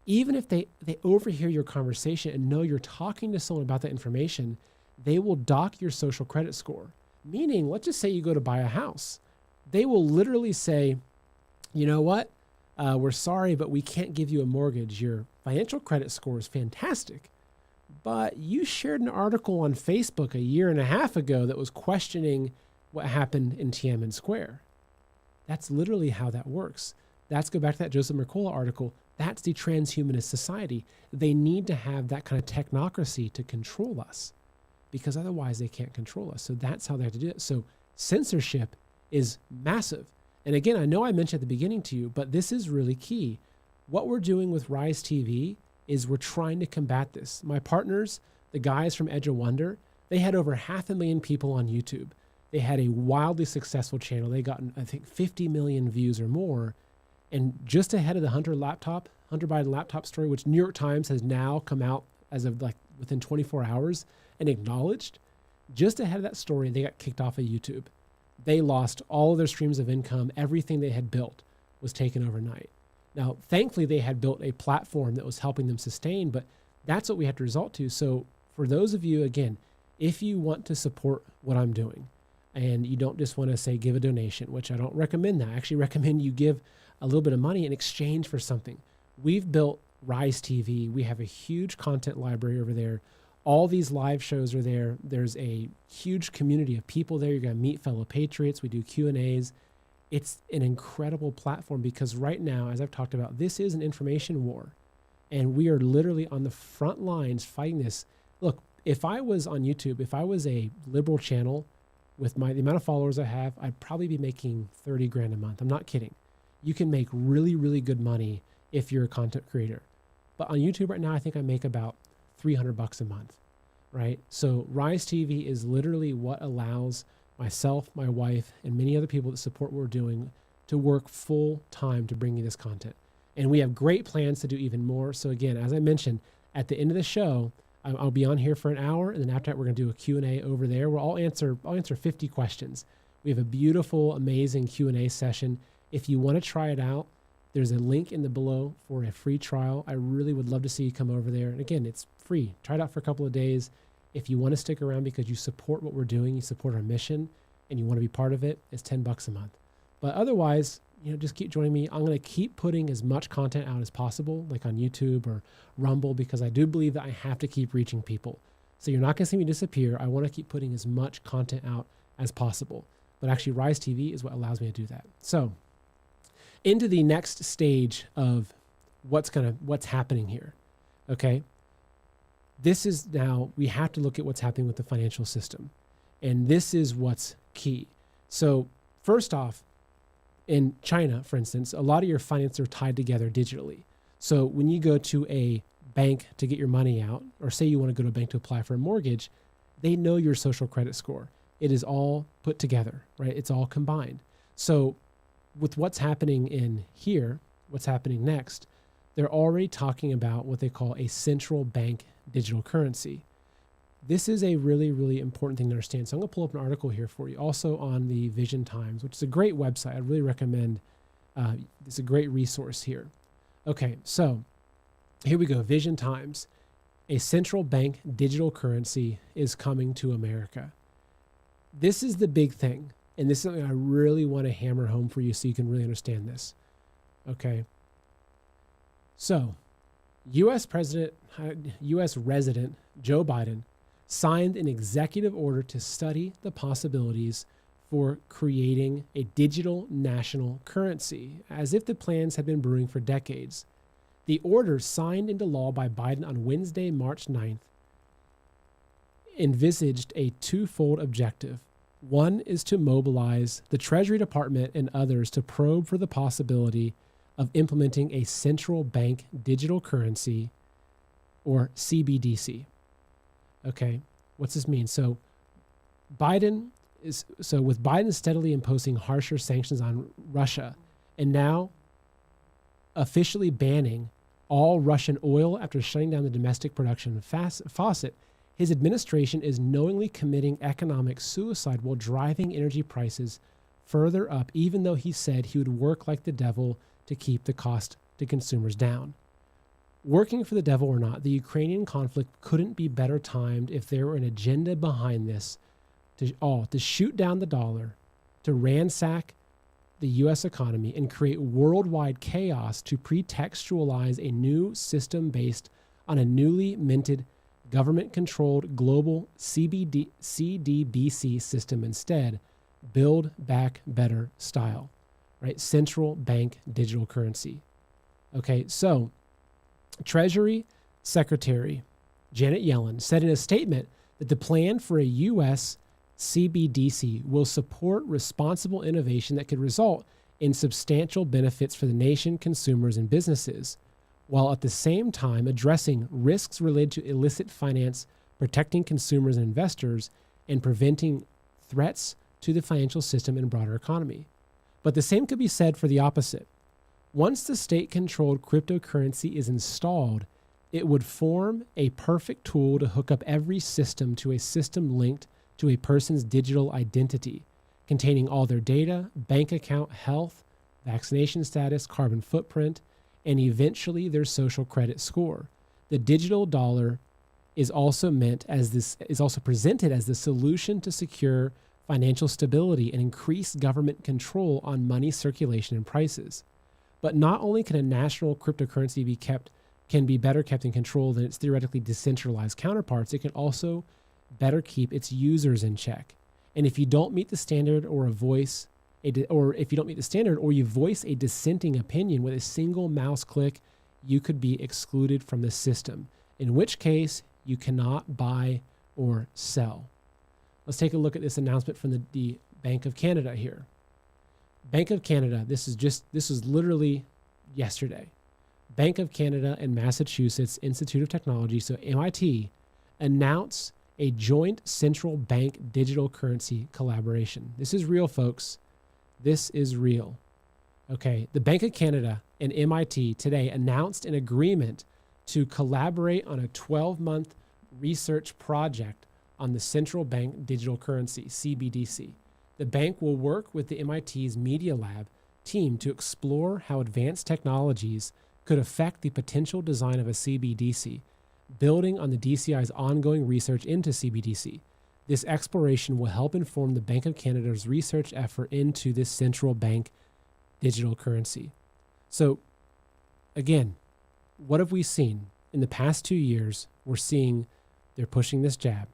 Speaker 1: Even if they overhear your conversation and know you're talking to someone about that information, they will dock your social credit score. Meaning, let's just say you go to buy a house. They will literally say, you know what? We're sorry, but we can't give you a mortgage. Your financial credit score is fantastic, but you shared an article on Facebook a year and a half ago that was questioning what happened in Tiananmen Square. That's literally how that works. Let's go back to that Joseph Mercola article. That's the transhumanist society. They need to have that kind of technocracy to control us because otherwise they can't control us. So that's how they have to do it. So censorship is massive. And again, I know I mentioned at the beginning to you, but this is really key. What we're doing with Rise TV is we're trying to combat this. My partners, the guys from Edge of Wonder, they had over 500,000 people on YouTube. They had a wildly successful channel. They got, I think, 50 million views or more. And just ahead of the Hunter Hunter Biden laptop story, which New York Times has now come out as of like within 24 hours and acknowledged, just ahead of that story, they got kicked off of YouTube. They lost all of their streams of income. Everything they had built was taken overnight. Now, thankfully, they had built a platform that was helping them sustain, but that's what we have to resort to. So for those of you, again, if you want to support what I'm doing and you don't just want to say give a donation, which I don't recommend that. I actually recommend you give a little bit of money in exchange for something. We've built Rise TV. We have a huge content library over there. All these live shows are there. There's a huge community of people there. You're going to meet fellow patriots. We do Q&As. It's an incredible platform because right now, as I've talked about, this is an information war. And we are literally on the front lines fighting this. Look, if I was on YouTube, if I was a liberal channel with the amount of followers I have, I'd probably be making 30 grand a month. I'm not kidding. You can make really, really good money if you're a content creator. But on YouTube right now, I think I make about $300 a month, right? So Rise TV is literally what allows myself, my wife, and many other people that support what we're doing to work full time to bring you this content. And we have great plans to do even more. So again, as I mentioned, at the end of the show, I'll be on here for an hour, and then after that, we're going to do a Q&A over there where I'll answer 50 questions. We have a beautiful, amazing Q&A session. If you want to try it out, there's a link in the below for a free trial. I really would love to see you come over there. And again, it's free. Try it out for a couple of days. If you want to stick around because you support what we're doing, you support our mission, and you want to be part of it, it's $10 a month. But otherwise, just keep joining me. I'm going to keep putting as much content out as possible, like on YouTube or Rumble, because I do believe that I have to keep reaching people. So you're not going to see me disappear. I want to keep putting as much content out as possible. But actually, Rise TV is what allows me to do that. So into the next stage of what's happening here. Okay. This is now, we have to look at what's happening with the financial system. And this is what's key. So first off, in China, for instance, a lot of your finances are tied together digitally. So when you go to a bank to get your money out, or say you want to go to a bank to apply for a mortgage, they know your social credit score. It is all put together, right? It's all combined. So with what's happening in here, what's happening next, they're already talking about what they call a central bank digital currency. This is a really, really important thing to understand. So I'm going to pull up an article here for you, also on the Vision Times, which is a great website. I really recommend. It's a great resource here. Okay, so here we go. Vision Times. A central bank digital currency is coming to America. This is the big thing. And this is something I really want to hammer home for you so you can really understand this. Okay. So, U.S. resident Joe Biden signed an executive order to study the possibilities for creating a digital national currency, as if the plans had been brewing for decades. The order, signed into law by Biden on Wednesday, March 9th, envisaged a twofold objective. One is to mobilize the Treasury Department and others to probe for the possibility of implementing a central bank digital currency, or CBDC. Okay, what's this mean? So with Biden steadily imposing harsher sanctions on Russia and now officially banning all Russian oil after shutting down the domestic production faucet, his administration is knowingly committing economic suicide while driving energy prices further up, even though he said he would work like the devil to keep the cost to consumers down. Working for the devil or not, the Ukrainian conflict couldn't be better timed if there were an agenda behind this to shoot down the dollar, to ransack the U.S. economy and create worldwide chaos to pretextualize a new system based on a newly minted government-controlled global CDBC system instead. Build back better style, right? Central bank digital currency. Okay, so Treasury Secretary Janet Yellen said in a statement that the plan for a U.S. CBDC will support responsible innovation that could result in substantial benefits for the nation, consumers, and businesses, while at the same time addressing risks related to illicit finance, protecting consumers and investors, and preventing threats to the financial system and broader economy. But the same could be said for the opposite. Once the state-controlled cryptocurrency is installed, it would form a perfect tool to hook up every system to a system linked to a person's digital identity, containing all their data, bank account, health, vaccination status, carbon footprint, and eventually their social credit score. The digital dollar is also presented as the solution to secure financial stability and increase government control on money circulation and prices. But not only can a national cryptocurrency be better kept in control than its theoretically decentralized counterparts, it can also better keep its users in check. And if you don't meet the standard or you voice a dissenting opinion with a single mouse click, you could be excluded from the system, in which case you cannot buy or sell. Let's take a look at this announcement from the Bank of Canada here. Bank of Canada, this was literally yesterday. Bank of Canada and Massachusetts Institute of Technology, so MIT, announce a joint central bank digital currency collaboration. This is real, folks. This is real. Okay, the Bank of Canada and MIT today announced an agreement to collaborate on a 12-month research project on the central bank digital currency, CBDC. The bank will work with the MIT's Media Lab team to explore how advanced technologies could affect the potential design of a CBDC, building on the DCI's ongoing research into CBDC. This exploration will help inform the Bank of Canada's research effort into this central bank digital currency. So, again, what have we seen? In the past 2 years, we're seeing they're pushing this jab.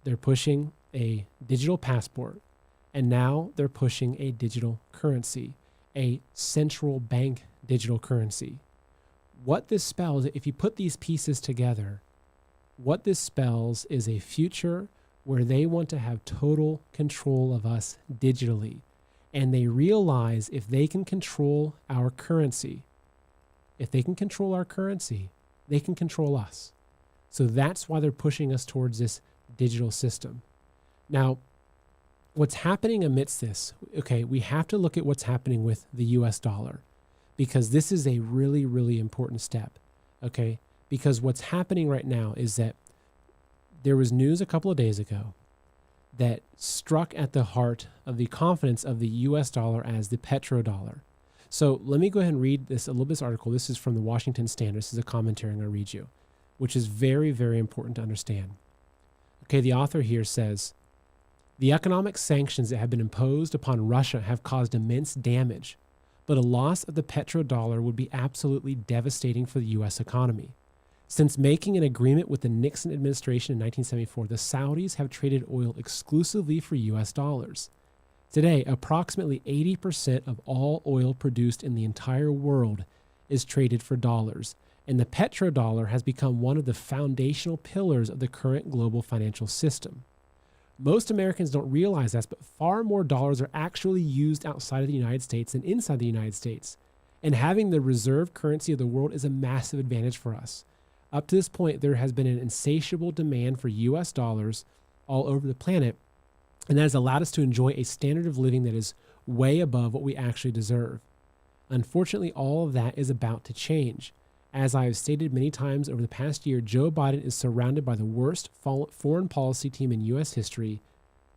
Speaker 1: They're pushing a digital passport. And now they're pushing a digital currency, a central bank digital currency. What this spells, if you put these pieces together, what this spells is a future where they want to have total control of us digitally. And they realize if they can control our currency, they can control us. So that's why they're pushing us towards this digital system. Now, what's happening amidst this, okay, we have to look at what's happening with the US dollar, because this is a really, really important step, okay? Because what's happening right now is that there was news a couple of days ago that struck at the heart of the confidence of the US dollar as the petrodollar. So let me go ahead and read this article. This is from the Washington Standard. This is a commentary I'm going to read you, which is very, very important to understand. Okay, the author here says, the economic sanctions that have been imposed upon Russia have caused immense damage, but a loss of the petrodollar would be absolutely devastating for the U.S. economy. Since making an agreement with the Nixon administration in 1974, the Saudis have traded oil exclusively for U.S. dollars. Today, approximately 80% of all oil produced in the entire world is traded for dollars, and the petrodollar has become one of the foundational pillars of the current global financial system. Most Americans don't realize this, but far more dollars are actually used outside of the United States than inside the United States. And having the reserve currency of the world is a massive advantage for us. Up to this point, there has been an insatiable demand for U.S. dollars all over the planet, and that has allowed us to enjoy a standard of living that is way above what we actually deserve. Unfortunately, all of that is about to change. As I have stated many times over the past year, Joe Biden is surrounded by the worst foreign policy team in U.S. history,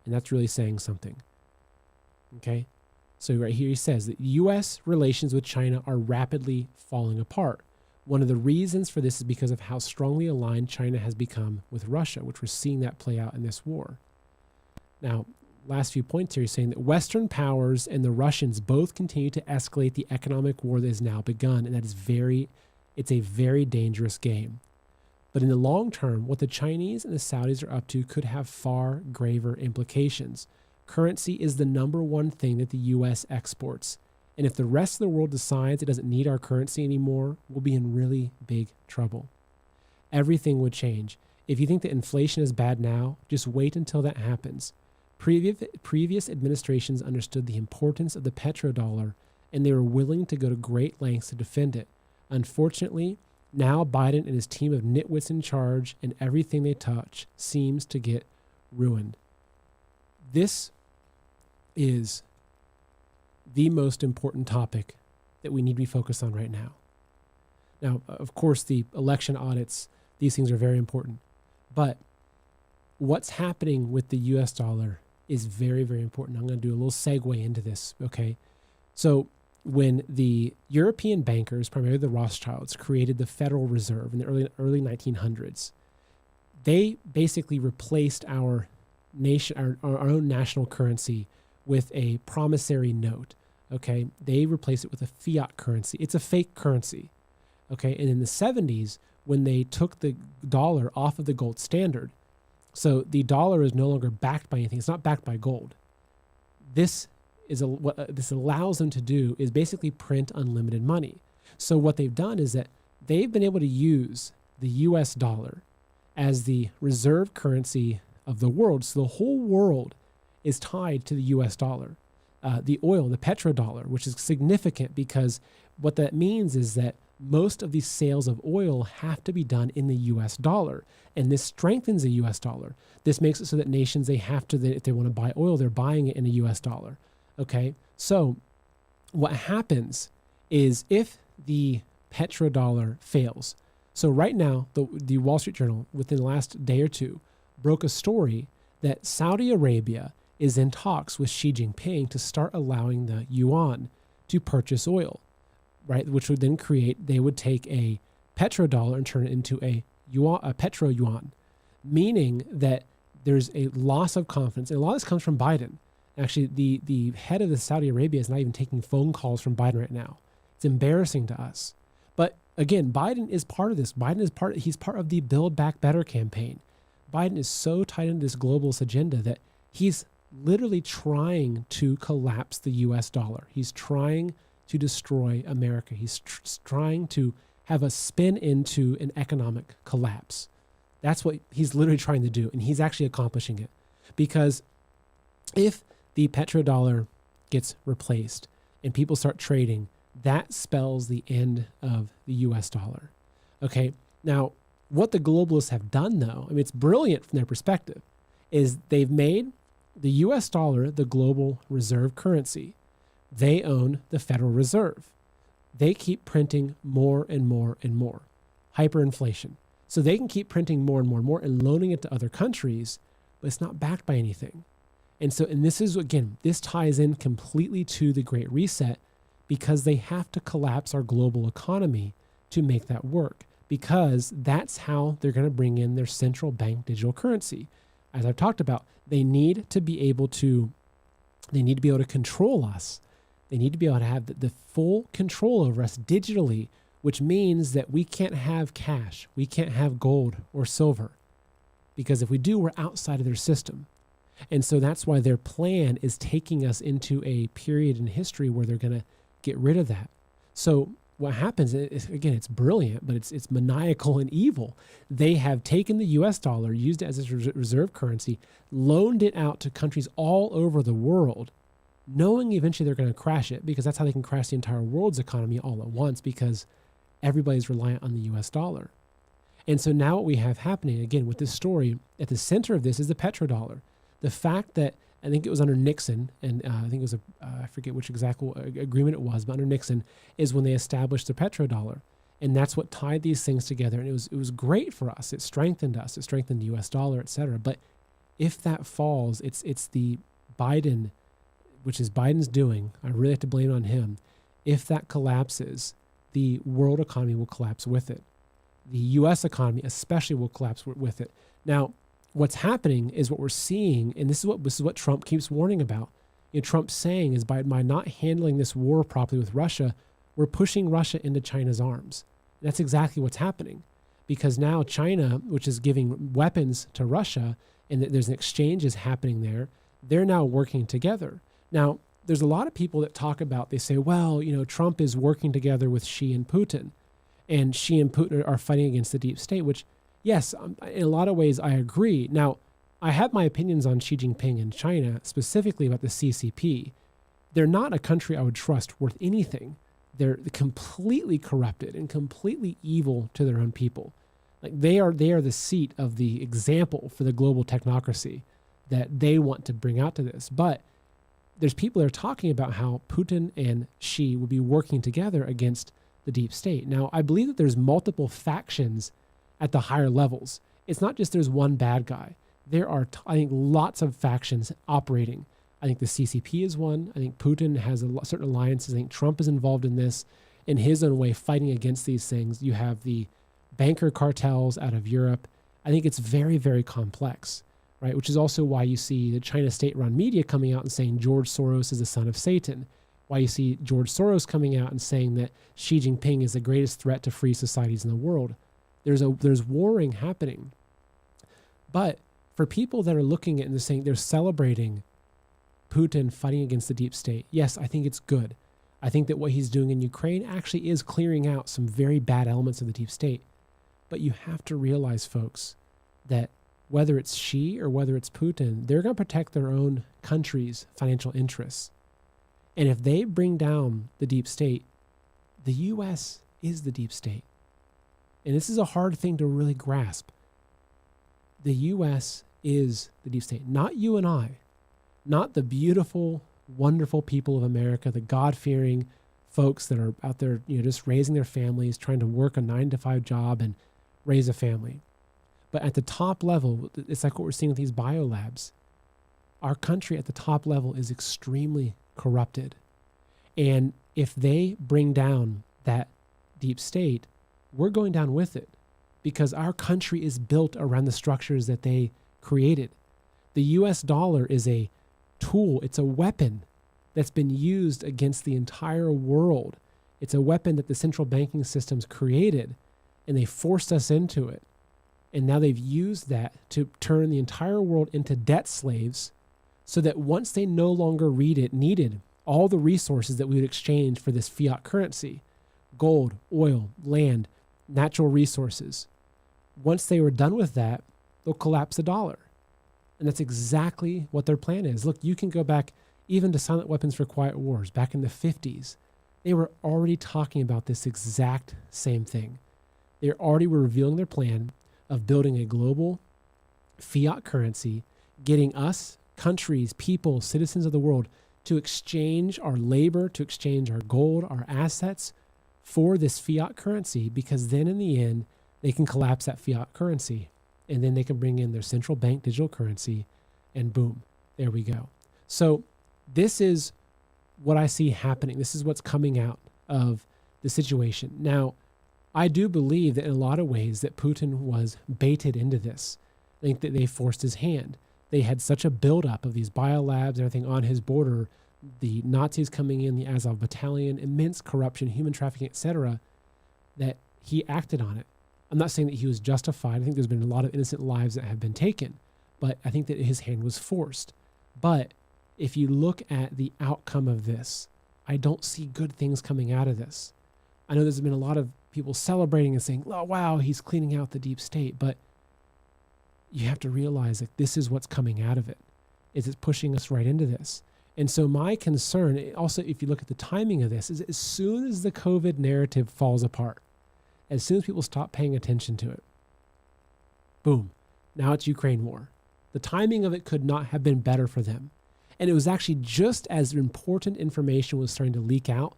Speaker 1: and that's really saying something. Okay? So right here he says that U.S. relations with China are rapidly falling apart. One of the reasons for this is because of how strongly aligned China has become with Russia, which we're seeing that play out in this war. Now, last few points here, saying that Western powers and the Russians both continue to escalate the economic war that has now begun, and that is it's a very dangerous game. But in the long term, what the Chinese and the Saudis are up to could have far graver implications. Currency is the number one thing that the U.S. exports. And if the rest of the world decides it doesn't need our currency anymore, we'll be in really big trouble. Everything would change. If you think that inflation is bad now, just wait until that happens. Previous administrations understood the importance of the petrodollar, and they were willing to go to great lengths to defend it. Unfortunately, now Biden and his team of nitwits in charge, and everything they touch seems to get ruined. This is the most important topic that we need to be focused on right now. Now, of course, the election audits, these things are very important. But what's happening with the US dollar is very, very important. I'm going to do a little segue into this, okay? So when the European bankers, primarily the Rothschilds, created the Federal Reserve in the early 1900s, they basically replaced our nation, our own national currency with a promissory note, okay? They replaced it with a fiat currency. It's a fake currency, okay? And in the 70s, when they took the dollar off of the gold standard, so the dollar is no longer backed by anything. It's not backed by gold. What this allows them to do is basically print unlimited money. So what they've done is that they've been able to use the US dollar as the reserve currency of the world. So the whole world is tied to the US dollar. The oil, the petrodollar, which is significant because what that means is that most of these sales of oil have to be done in the US dollar. And this strengthens the US dollar. This makes it so that nations, if they want to buy oil, they're buying it in a US dollar. Okay? So what happens is if the petrodollar fails, so right now, the Wall Street Journal, within the last day or two, broke a story that Saudi Arabia is in talks with Xi Jinping to start allowing the yuan to purchase oil, right? Which would then they would take a petrodollar and turn it into a petro yuan, meaning that there's a loss of confidence. And a lot of this comes from Biden. Actually, the head of the Saudi Arabia is not even taking phone calls from Biden right now. It's embarrassing to us. But again, Biden is part of this. He's part of the Build Back Better campaign. Biden is so tied into this globalist agenda that he's literally trying to collapse the US dollar. He's trying to destroy America. He's trying to have us spin into an economic collapse. That's what he's literally trying to do, and he's actually accomplishing it. Because if the petrodollar gets replaced and people start trading, that spells the end of the US dollar. Okay, now what the globalists have done, though, I mean, it's brilliant from their perspective, is they've made the US dollar the global reserve currency. They own the Federal Reserve. They keep printing more and more and more. Hyperinflation. So they can keep printing more and more and more and loaning it to other countries, but it's not backed by anything. And this is, again, this ties in completely to the Great Reset because they have to collapse our global economy to make that work, because that's how they're going to bring in their central bank digital currency. As I've talked about, they need to be able to control us. They need to be able to have the full control over us digitally, which means that we can't have cash. We can't have gold or silver, because if we do, we're outside of their system. And so that's why their plan is taking us into a period in history where they're going to get rid of that. So what happens is, again, it's brilliant, but it's maniacal and evil. They have taken the US dollar, used it as a reserve currency, loaned it out to countries all over the world, knowing eventually they're going to crash it, because that's how they can crash the entire world's economy all at once, because everybody's reliant on the US dollar. And so now what we have happening, again, with this story, at the center of this is the petrodollar. The fact that, I think it was under Nixon, and I think it was I forget which exact agreement it was, but under Nixon is when they established the petrodollar. And that's what tied these things together. And it was great for us. It strengthened us. It strengthened the US dollar, et cetera. But if that falls, it's the Biden, which is Biden's doing. I really have to blame it on him. If that collapses, the world economy will collapse with it. The US economy especially will collapse with it. Now, what's happening is what we're seeing, and this is what Trump keeps warning about. Trump's saying is by not handling this war properly with Russia, we're pushing Russia into China's arms. And that's exactly what's happening, because now China, which is giving weapons to Russia, and there's an exchange is happening there, they're now working together. Now, there's a lot of people that talk about, they say, well, Trump is working together with Xi and Putin, and Xi and Putin are fighting against the deep state, which, yes, in a lot of ways, I agree. Now, I have my opinions on Xi Jinping and China, specifically about the CCP. They're not a country I would trust worth anything. They're completely corrupted and completely evil to their own people. Like they are the seat of the example for the global technocracy that they want to bring out to this. But there's people that are talking about how Putin and Xi will be working together against the deep state. Now, I believe that there's multiple factions at the higher levels. It's not just there's one bad guy. There are, I think, lots of factions operating. I think the CCP is one. I think Putin has certain alliances. I think Trump is involved in this in his own way, fighting against these things. You have the banker cartels out of Europe. I think it's very, very complex, right? Which is also why you see the China state-run media coming out and saying George Soros is the son of Satan. Why you see George Soros coming out and saying that Xi Jinping is the greatest threat to free societies in the world. There's warring happening. But for people that are looking at it and saying they're celebrating Putin fighting against the deep state, yes, I think it's good. I think that what he's doing in Ukraine actually is clearing out some very bad elements of the deep state. But you have to realize, folks, that whether it's Xi or whether it's Putin, they're going to protect their own country's financial interests. And if they bring down the deep state, the U.S. is the deep state. And this is a hard thing to really grasp. The U.S. is the deep state, not you and I, not the beautiful, wonderful people of America, the God-fearing folks that are out there, just raising their families, trying to work a 9-to-5 job and raise a family. But at the top level, it's like what we're seeing with these biolabs. Our country at the top level is extremely corrupted. And if they bring down that deep state, we're going down with it, because our country is built around the structures that they created. The US dollar is a tool. It's a weapon that's been used against the entire world. It's a weapon that the central banking systems created, and they forced us into it. And now they've used that to turn the entire world into debt slaves, so that once they no longer needed all the resources that we would exchange for this fiat currency, gold, oil, land, natural resources, once they were done with that, they'll collapse the dollar. And that's exactly what their plan is. Look, you can go back even to Silent Weapons for Quiet Wars back in the 50s. They were already talking about this exact same thing. They already were revealing their plan of building a global fiat currency, getting us, countries, people, citizens of the world, to exchange our labor, to exchange our gold, our assets for this fiat currency, because then in the end, they can collapse that fiat currency, and then they can bring in their central bank digital currency, and boom, there we go. So this is what I see happening. This is what's coming out of the situation. Now, I do believe that in a lot of ways that Putin was baited into this. I think that they forced his hand. They had such a buildup of these biolabs and everything on his border, the Nazis coming in, the Azov battalion, immense corruption, human trafficking, etc., that he acted on it. I'm not saying that he was justified. I think there's been a lot of innocent lives that have been taken, but I think that his hand was forced. But if you look at the outcome of this, I don't see good things coming out of this. I know there's been a lot of people celebrating and saying, oh, wow, he's cleaning out the deep state. But you have to realize that this is what's coming out of it, is it's pushing us right into this. And so my concern, also, if you look at the timing of this, is as soon as the COVID narrative falls apart, as soon as people stop paying attention to it, boom, now it's Ukraine war. The timing of it could not have been better for them. And it was actually just as important information was starting to leak out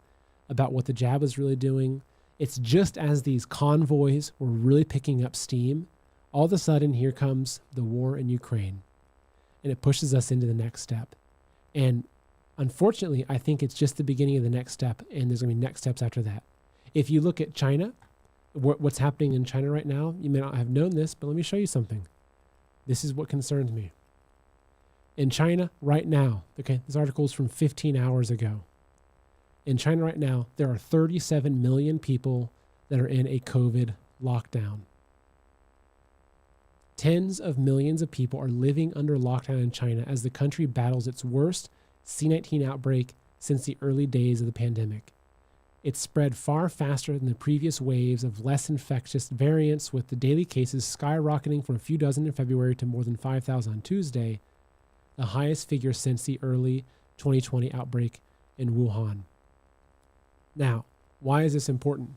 Speaker 1: about what the jab was really doing. It's just as these convoys were really picking up steam, all of a sudden here comes the war in Ukraine, and it pushes us into the next step. And unfortunately, I think it's just the beginning of the next step, and there's going to be next steps after that. If you look at China, what's happening in China right now, you may not have known this, but let me show you something. This is what concerns me. In China right now, okay, this article is from 15 hours ago. In China right now, there are 37 million people that are in a COVID lockdown. Tens of millions of people are living under lockdown in China as the country battles its worst C-19 outbreak since the early days of the pandemic. It's spread far faster than the previous waves of less infectious variants, with the daily cases skyrocketing from a few dozen in February to more than 5,000 on Tuesday, the highest figure since the early 2020 outbreak in Wuhan. Now, why is this important?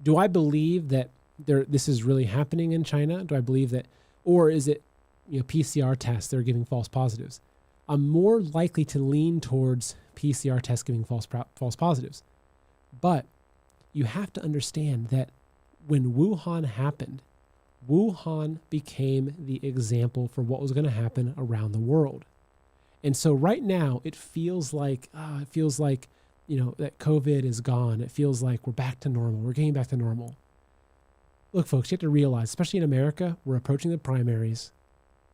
Speaker 1: Do I believe that this is really happening in China? Do I believe that, or is it PCR tests that are giving false positives? I'm more likely to lean towards PCR tests giving false positives. But you have to understand that when Wuhan happened, Wuhan became the example for what was going to happen around the world. And so right now it feels like that COVID is gone. It feels like we're back to normal. We're getting back to normal. Look, folks, you have to realize, especially in America, we're approaching the primaries.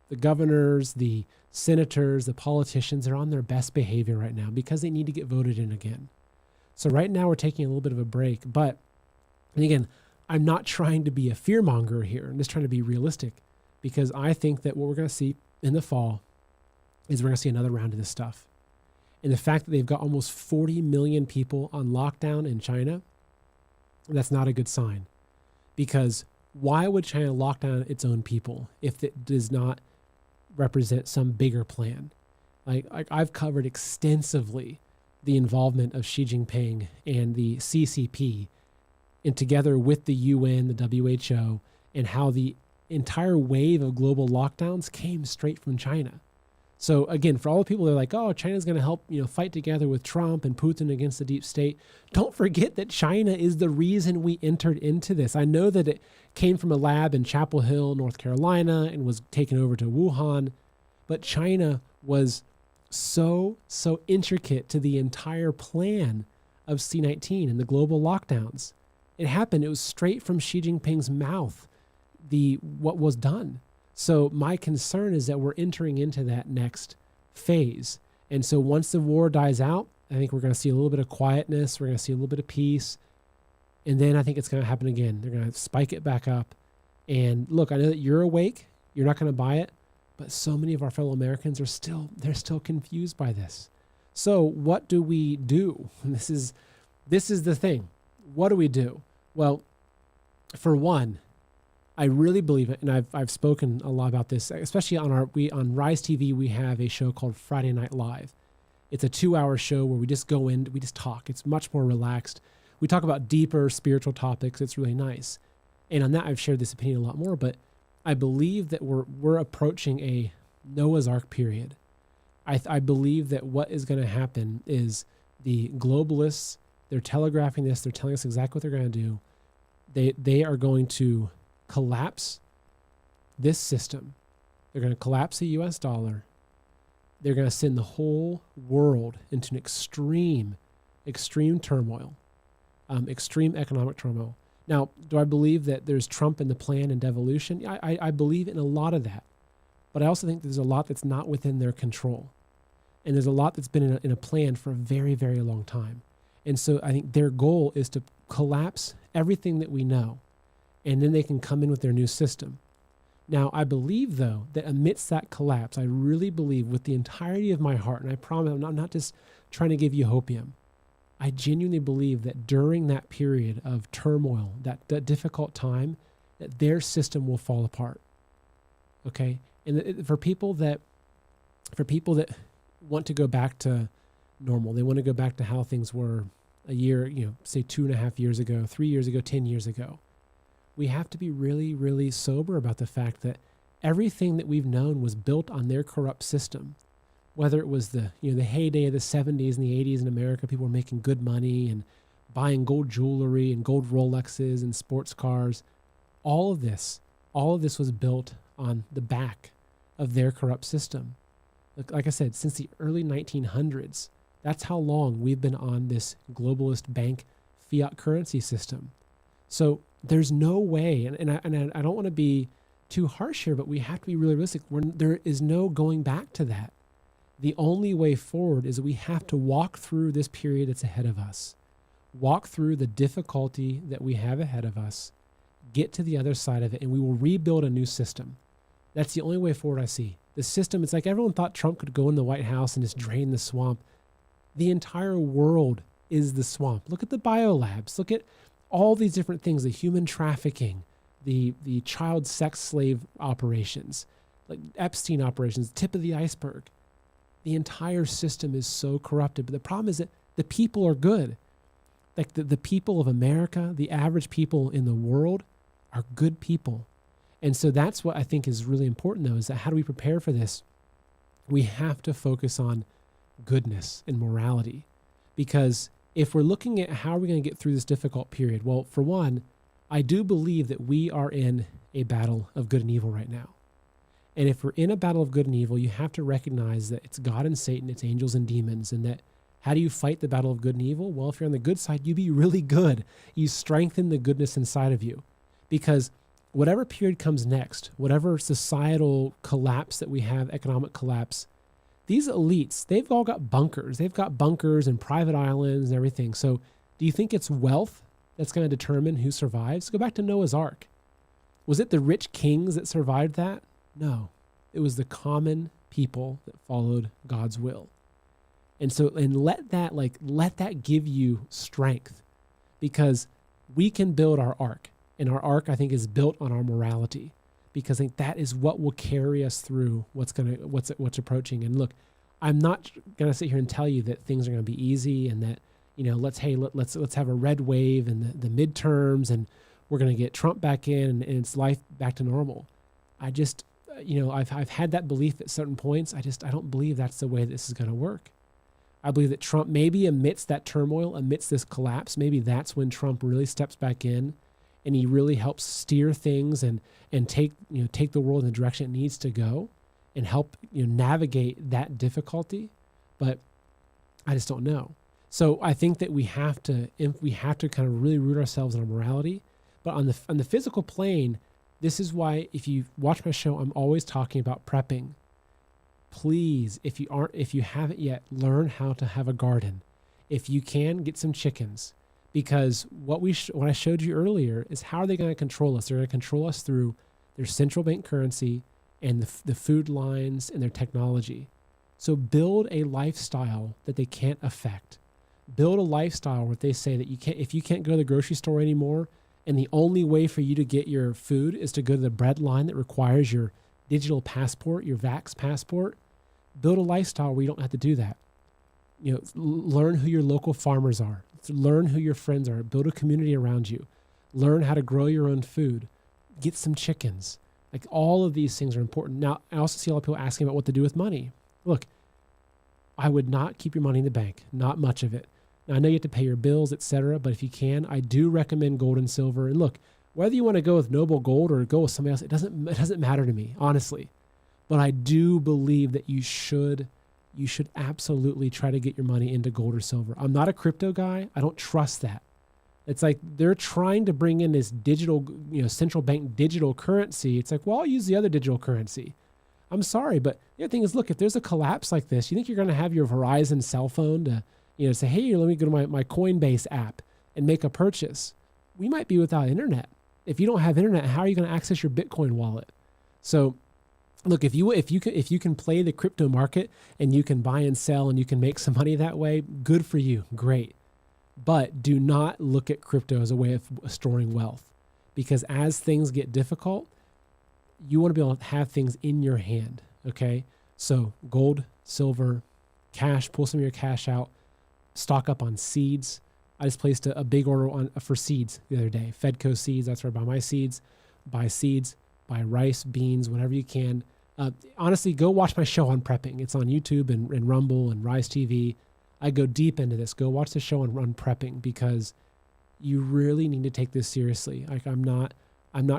Speaker 1: The governors, the senators, the politicians are on their best behavior right now because they need to get voted in again. So right now we're taking a little bit of a break. But, and again, I'm not trying to be a fearmonger here. I'm just trying to be realistic because I think that what we're going to see in the fall is we're going to see another round of this stuff. And the fact that they've got almost 40 million people on lockdown in China, that's not a good sign. Because why would China lock down its own people if it does not represent some bigger plan? Like I've covered extensively the involvement of Xi Jinping and the CCP, and together with the UN, the WHO, and how the entire wave of global lockdowns came straight from China. So again, for all the people that are like, oh, China's going to help, fight together with Trump and Putin against the deep state, don't forget that China is the reason we entered into this. I know that it came from a lab in Chapel Hill, North Carolina, and was taken over to Wuhan, but China was so intricate to the entire plan of C-19 and the global lockdowns. It happened. It was straight from Xi Jinping's mouth, what was done. So my concern is that we're entering into that next phase. And so once the war dies out, I think we're going to see a little bit of quietness. We're going to see a little bit of peace. And then I think it's going to happen again. They're going to spike it back up. And look, I know that you're awake. You're not going to buy it. But so many of our fellow Americans they're still confused by this. So what do we do? This is the thing. What do we do? Well, for one, I really believe it, and I've spoken a lot about this, especially on Rise TV. We have a show called Friday Night Live. It's a 2-hour show where we just go in, we just talk. It's much more relaxed. We talk about deeper spiritual topics. It's really nice. And on that, I've shared this opinion a lot more. But I believe that we're approaching a Noah's Ark period. I believe that what is going to happen is the globalists. They're telegraphing this. They're telling us exactly what they're going to do. They are going to collapse this system. They're going to collapse the US dollar. They're going to send the whole world into an extreme turmoil, extreme economic turmoil. Now, do I believe that there's Trump in the plan and devolution? I believe in a lot of that. But I also think there's a lot that's not within their control. And there's a lot that's been in a plan for a very, very long time. And so I think their goal is to collapse everything that we know. And then they can come in with their new system. Now, I believe, though, that amidst that collapse, I really believe with the entirety of my heart, and I promise I'm not just trying to give you hopium, I genuinely believe that during that period of turmoil, that difficult time, that their system will fall apart. Okay? And for people that want to go back to normal, they want to go back to how things were a year, say 2.5 years ago, 3 years ago, 10 years ago. We have to be really, really sober about the fact that everything that we've known was built on their corrupt system. Whether it was the heyday of the 70s and the 80s in America, people were making good money and buying gold jewelry and gold Rolexes and sports cars. All of this was built on the back of their corrupt system. Like I said, since the early 1900s, that's how long we've been on this globalist bank fiat currency system. So there's no way, and I don't want to be too harsh here, but we have to be really realistic. There is no going back to that. The only way forward is that we have to walk through this period that's ahead of us. Walk through the difficulty that we have ahead of us, get to the other side of it, and we will rebuild a new system. That's the only way forward I see. The system, it's like everyone thought Trump could go in the White House and just drain the swamp. The entire world is the swamp. Look at the biolabs. Look at all these different things, the human trafficking, the child sex slave operations, like Epstein operations, tip of the iceberg. The entire system is so corrupted. But the problem is that the people are good. Like the people of America, the average people in the world are good people. And so that's what I think is really important, though, is that how do we prepare for this? We have to focus on goodness and morality, because if we're looking at how we're going to get through this difficult period, well, for one, I do believe that we are in a battle of good and evil right now. And if we're in a battle of good and evil, you have to recognize that it's God and Satan, it's angels and demons, and that how do you fight the battle of good and evil? Well, if you're on the good side, you be really good. You strengthen the goodness inside of you, because whatever period comes next, whatever societal collapse that we have, economic collapse, these elites, they've all got bunkers. They've got bunkers and private islands and everything. So do you think it's wealth that's going to determine who survives? Go back to Noah's Ark. Was it the rich kings that survived that? No, it was the common people that followed God's will. And so, and let that give you strength, because we can build our ark. And our ark, I think, is built on our morality, because I think that is what will carry us through what's approaching. And look, I'm not going to sit here and tell you that things are going to be easy and that, let's have a red wave and the midterms and we're going to get Trump back in and it's life back to normal. I just, I've had that belief at certain points. I don't believe that's the way this is going to work. I believe that Trump, maybe amidst that turmoil, amidst this collapse, maybe that's when Trump really steps back in and he really helps steer things and take the world in the direction it needs to go and help navigate that difficulty. But I just don't know. So I think that we have to kind of really root ourselves in our morality. But on the physical plane, this is why if you watch my show, I'm always talking about prepping. Please, if you haven't yet, learn how to have a garden. If you can, get some chickens, because what I showed you earlier is how are they going to control us? They're going to control us through their central bank currency and the food lines and their technology. So build a lifestyle that they can't affect. Build a lifestyle where they say that if you can't go to the grocery store anymore, and the only way for you to get your food is to go to the bread line that requires your digital passport, your Vax passport, build a lifestyle where you don't have to do that. Learn who your local farmers are. Learn who your friends are. Build a community around you. Learn how to grow your own food. Get some chickens. Like, all of these things are important. Now, I also see a lot of people asking about what to do with money. Look, I would not keep your money in the bank. Not much of it. Now, I know you have to pay your bills, etc., but if you can, I do recommend gold and silver. And look, whether you want to go with Noble Gold or go with somebody else, it doesn't matter to me, honestly. But I do believe that you should absolutely try to get your money into gold or silver. I'm not a crypto guy. I don't trust that. It's like they're trying to bring in this digital, central bank digital currency. It's like, well, I'll use the other digital currency. I'm sorry, but the other thing is, look, if there's a collapse like this, you think you're going to have your Verizon cell phone to, say, hey, let me go to my Coinbase app and make a purchase. We might be without internet. If you don't have internet, how are you going to access your Bitcoin wallet? So look, if you can play the crypto market and you can buy and sell and you can make some money that way, good for you. Great. But do not look at crypto as a way of storing wealth, because as things get difficult, you want to be able to have things in your hand. Okay. So gold, silver, cash, pull some of your cash out, stock up on seeds. I just placed a big order for seeds the other day. Fedco seeds, that's where I buy my seeds. Buy seeds, buy rice, beans, whatever you can. Honestly, go watch my show on prepping. It's on YouTube and Rumble and Rise TV. I go deep into this. Go watch the show on prepping, because you really need to take this seriously. Like, I'm not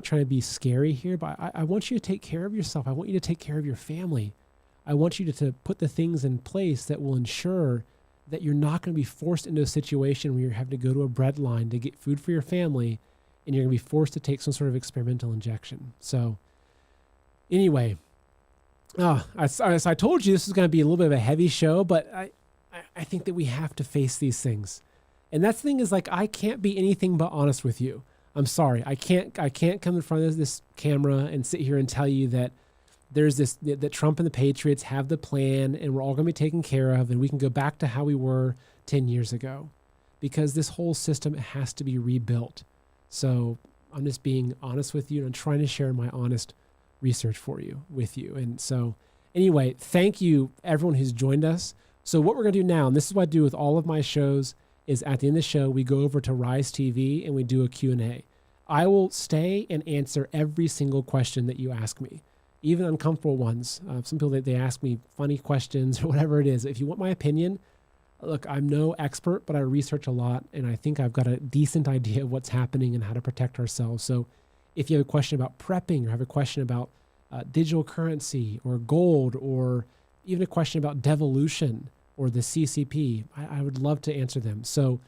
Speaker 1: trying to be scary here, but I want you to take care of yourself. I want you to take care of your family. I want you to put the things in place that will ensure that you're not going to be forced into a situation where you're having to go to a bread line to get food for your family, and you're going to be forced to take some sort of experimental injection. So anyway, as I told you, this is going to be a little bit of a heavy show, but I think that we have to face these things. And that's the thing is, like, I can't be anything but honest with you. I'm sorry. I can't come in front of this camera and sit here and tell you that that Trump and the Patriots have the plan and we're all going to be taken care of and we can go back to how we were 10 years ago, because this whole system has to be rebuilt. So I'm just being honest with you, and I'm trying to share my honest research with you. And so anyway, thank you everyone who's joined us. So what we're going to do now, and this is what I do with all of my shows, is at the end of the show, we go over to Rise TV and we do a Q&A. I will stay and answer every single question that you ask me. even uncomfortable ones. Some people, they ask me funny questions or whatever it is. If you want my opinion, look, I'm no expert, but I research a lot, and I think I've got a decent idea of what's happening and how to protect ourselves. So if you have a question about prepping, or have a question about digital currency or gold, or even a question about devolution or the CCP, I would love to answer them. So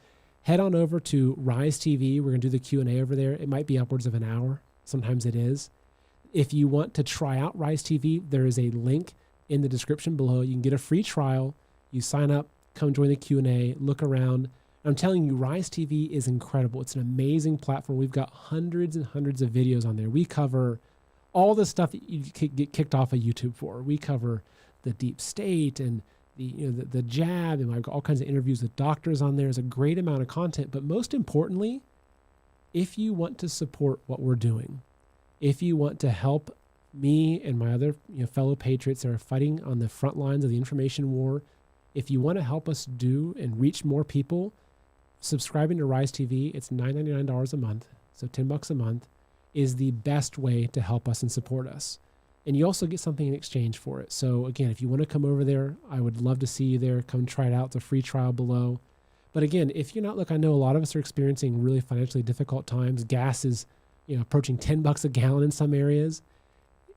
Speaker 1: head on over to Rise TV. We're going to do the Q&A over there. It might be upwards of an hour. Sometimes it is. If you want to try out Rise TV, there is a link in the description below. You can get a free trial. You sign up, come join the Q&A, look around. I'm telling you, Rise TV is incredible. It's an amazing platform. We've got hundreds and hundreds of videos on there. We cover all the stuff that you could get kicked off of YouTube for. We cover the deep state and the jab, and I've got all kinds of interviews with doctors on there. There's a great amount of content, but most importantly, if you want to support what we're doing, if you want to help me and my other fellow patriots that are fighting on the front lines of the information war, if you want to help us do and reach more people, subscribing to Rise TV, it's $9.99 a month, so $10 a month, is the best way to help us and support us. And you also get something in exchange for it. So again, if you want to come over there, I would love to see you there. Come try it out. It's a free trial below. But again, if you're not, look, I know a lot of us are experiencing really financially difficult times. Gas is approaching $10 a gallon in some areas.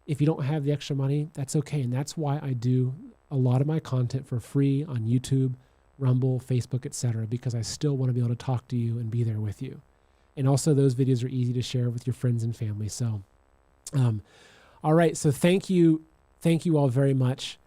Speaker 1: If you don't have the extra money, that's okay. And that's why I do a lot of my content for free on YouTube, Rumble, Facebook, etc., because I still want to be able to talk to you and be there with you. And also those videos are easy to share with your friends and family. So, all right. So thank you all very much.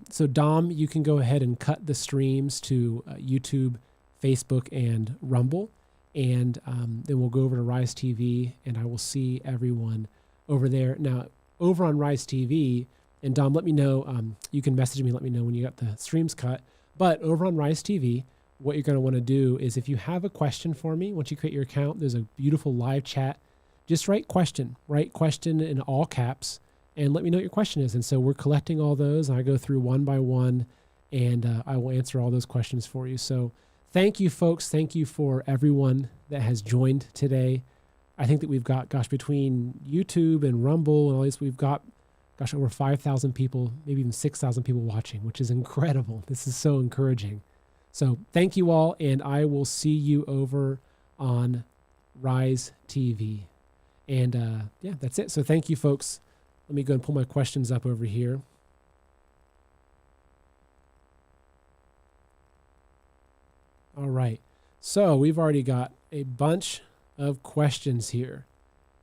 Speaker 1: So Dom, you can go ahead and cut the streams to YouTube, Facebook, and Rumble. And then we'll go over to Rise TV, and I will see everyone over there. Now, over on Rise TV, and Dom, let me know, you can message me, let me know when you got the streams cut. But over on Rise TV, what you're going to want to do is, if you have a question for me, once you create your account, there's a beautiful live chat. Just write question in all caps, and let me know what your question is. And so we're collecting all those. I go through one by one, and I will answer all those questions for you. So thank you, folks. Thank you for everyone that has joined today. I think that we've got, between YouTube and Rumble and all this, we've got, over 5,000 people, maybe even 6,000 people watching, which is incredible. This is so encouraging. So thank you all, and I will see you over on Rise TV. And yeah, that's it. So thank you, folks. Let me go and pull my questions up over here. All right. So we've already got a bunch of questions here.